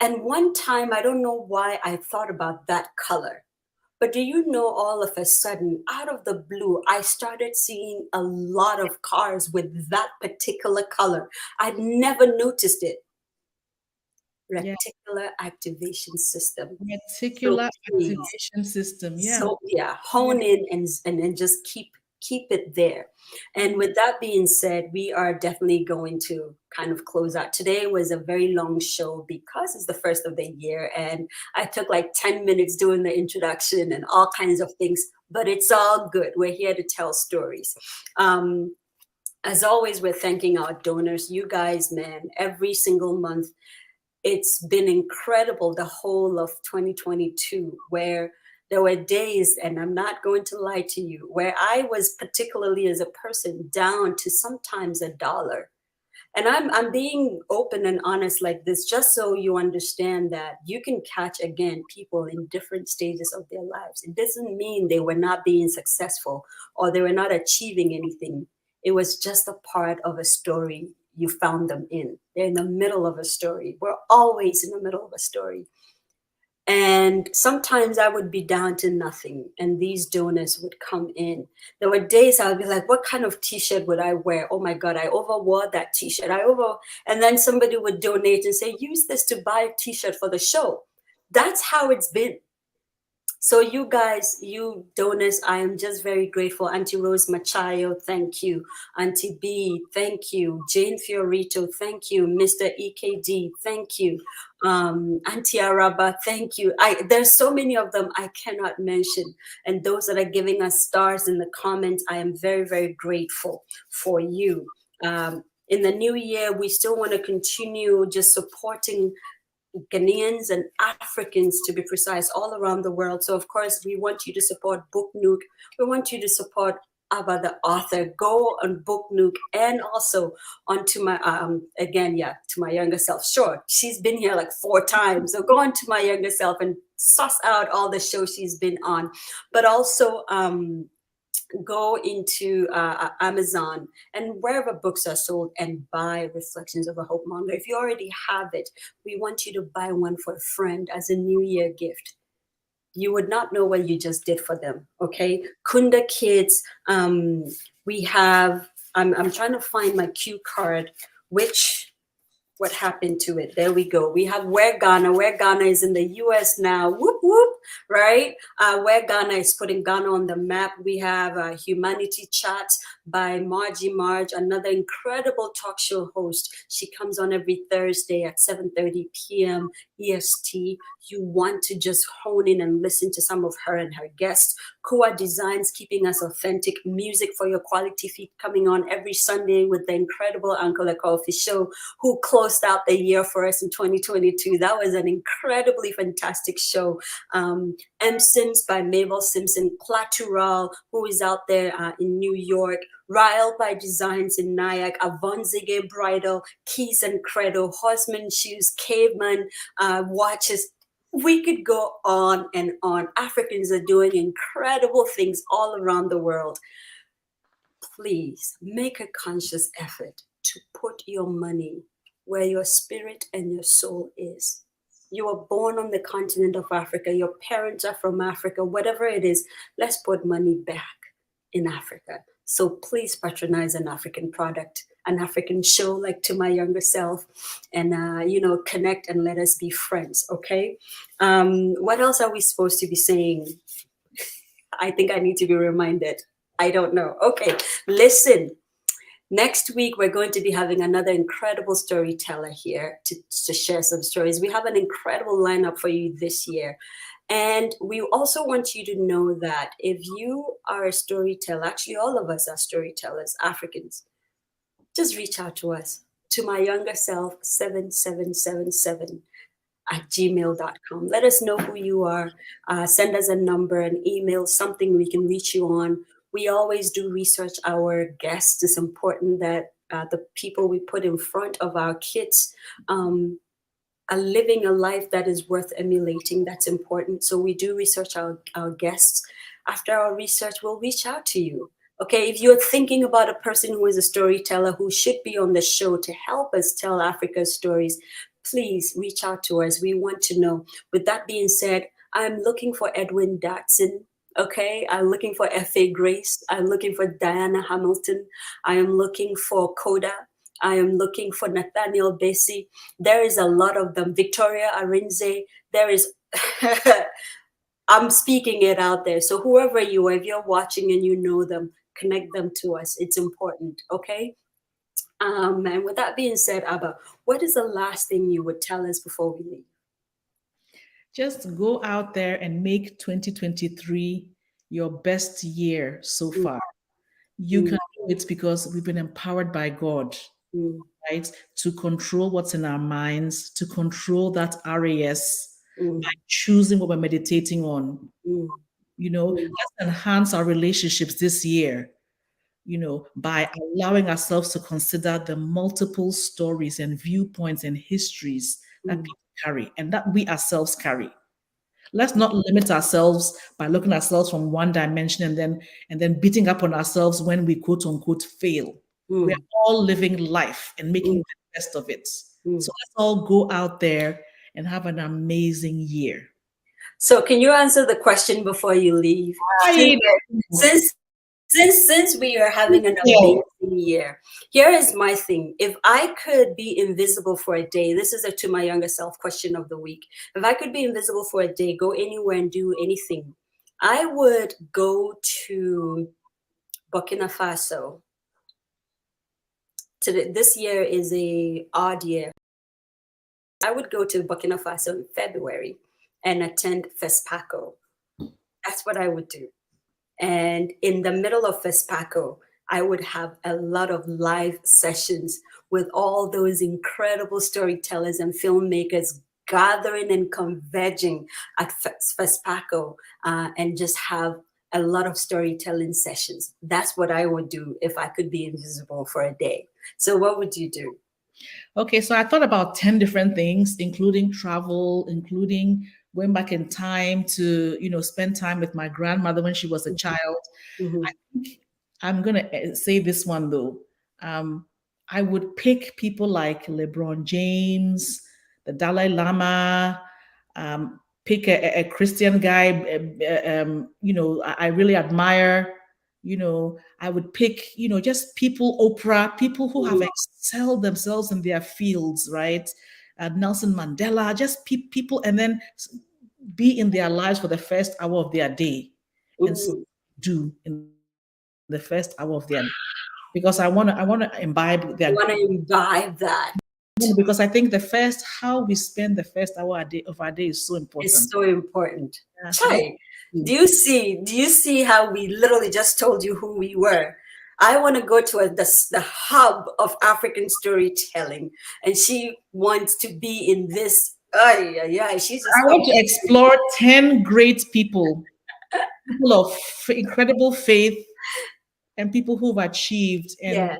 And one time, I don't know why I thought about that color. But do you know, all of a sudden, out of the blue, I started seeing a lot of cars with that particular color. I'd never noticed it. Yeah. Reticular activation system. Reticular So please, activation system. Yeah. so yeah, hone in and just keep it there. And with that being said, we are definitely going to kind of close out. Today was a very long show because it's the first of the year, and I took like 10 minutes doing the introduction and all kinds of things, but it's all good. We're here to tell stories. As always, we're thanking our donors. You guys, man, every single month, it's been incredible, the whole of 2022, where there were days, and I'm not going to lie to you, where I was particularly as a person down to sometimes $1. And I'm being open and honest like this, just so you understand that you can catch, again, people in different stages of their lives. It doesn't mean they were not being successful or they were not achieving anything. It was just a part of a story you found them in. They're in the middle of a story. We're always in the middle of a story. And sometimes I would be down to nothing, and these donors would come in. There were days I would be like, what kind of t-shirt would I wear? Oh my God, I overwore that t-shirt. And then somebody would donate and say, use this to buy a t-shirt for the show. That's how it's been. So you guys, you donors, I am just very grateful. Auntie Rose Machayo, thank you. Auntie B, thank you. Jane Fiorito, thank you. Mr. EKD, thank you. Auntie Araba, thank you. There's so many of them I cannot mention. And those that are giving us stars in the comments, I am very, very grateful for you. In the new year, we still want to continue just supporting Ghanaians and Africans, to be precise, all around the world. So of course, we want you to support Book Nook. We want you to support Abba the author. Go on Book Nook, and also onto my to my younger self. Sure, she's been here like 4 times. So go on to my younger self and suss out all the shows she's been on. But also go into Amazon and wherever books are sold and buy Reflections of a Hopemonger. If you already have it, we want you to buy one for a friend as a New Year gift. You would not know what you just did for them, okay? Kunda Kids, we have, I'm trying to find my cue card, what happened to it? There we go. We have Where Ghana. Where Ghana is in the US now. Whoop, whoop, right? Where Ghana is putting Ghana on the map. We have Humanity Chats by Margie Marge, another incredible talk show host. She comes on every Thursday at 7:30 p.m. EST. You want to just hone in and listen to some of her and her guests. Kua Designs, keeping us authentic. Music for your quality feed, coming on every Sunday with the incredible Uncle Akofi Show, who closed out the year for us in 2022. That was an incredibly fantastic show. M. Sims by Mabel Simpson. Clatural, who is out there in New York. Ryle by Designs in Nyack. Avonzige Bridal. Keys and Credo. Horseman Shoes. Caveman Watches. We could go on and on. Africans are doing incredible things all around the world. Please make a conscious effort to put your money where your spirit and your soul is. You were born on the continent of Africa. Your parents are from Africa. Whatever it is, let's put money back in Africa. So please patronize an African product, an African show, like To My Younger Self, and connect and let us be friends, okay? What else are we supposed to be saying? I think I need to be reminded. I don't know. Okay, listen. Next week, we're going to be having another incredible storyteller here to share some stories. We have an incredible lineup for you this year. And we also want you to know that if you are a storyteller, actually all of us are storytellers, Africans, just reach out to us, to my younger self, 7777 at gmail.com. Let us know who you are. Send us a number, an email, something we can reach you on. We always do research our guests. It's important that the people we put in front of our kids are living a life that is worth emulating. That's important. So we do research our guests. After our research, we'll reach out to you. Okay, if you're thinking about a person who is a storyteller who should be on the show to help us tell Africa's stories, please reach out to us. We want to know. With that being said, I'm looking for Edwin Datson. Okay, I'm looking for F.A. Grace. I'm looking for Diana Hamilton. I am looking for Coda. I am looking for Nathaniel Bassey. There is a lot of them. Victoria Arinze. There is... I'm speaking it out there. So whoever you are, if you're watching and you know them, connect them to us. It's important, okay? And with that being said, Abba, what is the last thing you would tell us before we leave? Just go out there and make 2023 your best year so far. You can do it because we've been empowered by God, right? To control what's in our minds, to control that RAS by choosing what we're meditating on. Let's enhance our relationships this year, by allowing ourselves to consider the multiple stories and viewpoints and histories that people carry and that we ourselves carry. Let's not limit ourselves by looking at ourselves from one dimension and then beating up on ourselves when we quote unquote fail. We're all living life and making the best of it. So let's all go out there and have an amazing year. So can you answer the question before you leave? Since we are having an amazing year, here is my thing. If I could be invisible for a day, this is a to my younger self question of the week. If I could be invisible for a day, go anywhere and do anything, I would go to Burkina Faso. This year is a odd year. I would go to Burkina Faso in February and attend FESPACO. That's what I would do. And in the middle of FESPACO, I would have a lot of live sessions with all those incredible storytellers and filmmakers gathering and converging at FESPACO and just have a lot of storytelling sessions. That's what I would do if I could be invisible for a day. So what would you do? Okay, so I thought about 10 different things, including travel, including going back in time to, spend time with my grandmother when she was a child. I think I'm going to say this one, though. I would pick people like LeBron James, the Dalai Lama, pick a Christian guy, I really admire. I would pick, just people, Oprah, people who have excelled themselves in their fields, right? Nelson Mandela, just people, and then be in their lives for the first hour of their day and do in the first hour of their day. Because I want to imbibe that. I want to imbibe that. Because I think how we spend the first hour of our day is so important. It's so important. Yeah. Chale, do you see how we literally just told you who we were? I want to go to the hub of African storytelling, and she wants to be in this. She's. I want to explore 10 great people of incredible faith, and people who've achieved, and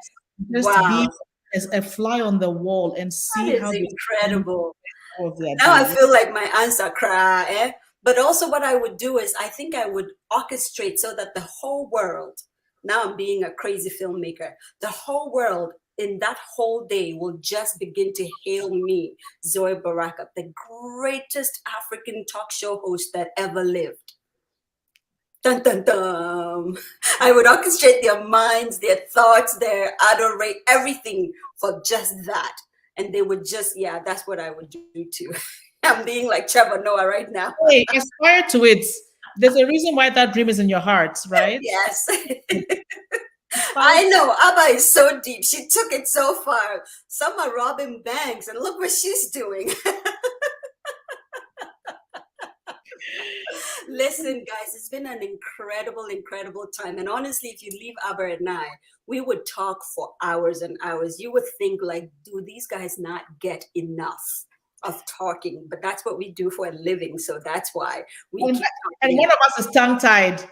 just be as a fly on the wall and see how incredible. Now I feel like my answer cry, But also what I would do is I think I would orchestrate so that the whole world. Now I'm being a crazy filmmaker. The whole world in that whole day will just begin to hail me, Zoe Baraka, the greatest African talk show host that ever lived. Dun, dun, dun. I would orchestrate their minds, their thoughts, their adoration, everything for just that. And they would just, that's what I would do too. I'm being like Trevor Noah right now. Hey, aspire to it. There's a reason why that dream is in your heart, right? Yes. I know. Abba is so deep. She took it so far. Some are robbing banks, and look what she's doing. Listen, guys, it's been an incredible, incredible time. And honestly, if you leave Abba and I, we would talk for hours and hours. You would think like, do these guys not get enough of talking? But that's what we do for a living. So that's why we keep talking. And one of us is tongue-tied.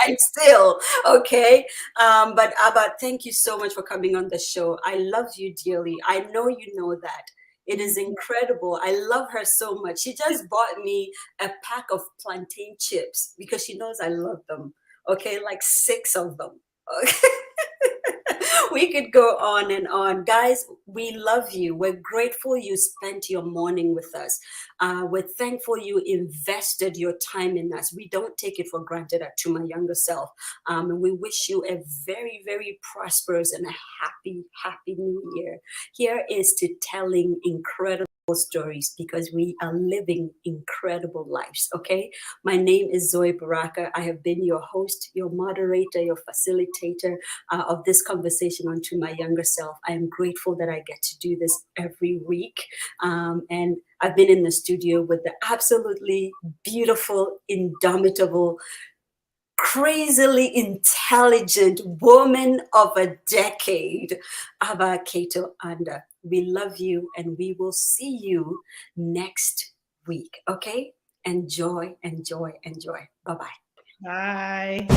I'm still okay. But Abba, thank you so much for coming on the show. I love you dearly. I know you know that. It is incredible. I love her so much. She just bought me a pack of plantain chips because she knows I love them. Okay, like 6 of them. Okay. We could go on and on. Guys, we love you. We're grateful you spent your morning with us. We're thankful you invested your time in us. We don't take it for granted To My Younger Self. And we wish you a very, very prosperous and a happy new year. Here is to telling incredible stories because we are living incredible lives. Okay, my name is Zoe Baraka. I have been your host, your moderator, your facilitator of this conversation on To My Younger Self. I am grateful that I get to do this every week, and I've been in the studio with the absolutely beautiful, indomitable, crazily intelligent woman of a decade, Cato Andah. We love you and we will see you next week. Okay? Enjoy, enjoy, enjoy. Bye-bye. Bye.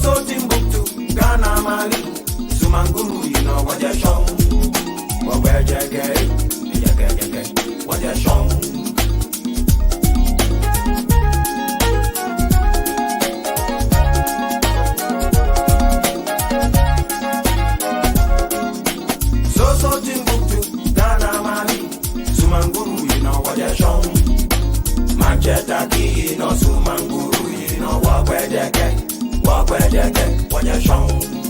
So Timbuktu, Ghana, Mali, Sumanguru, you know what you're shown. What where you get, what you're shown. So Timbuktu, Ghana, Mali, Sumanguru, you know what you're shown. Manchester, you know Sumanguru, you know what where you get. What you're shown.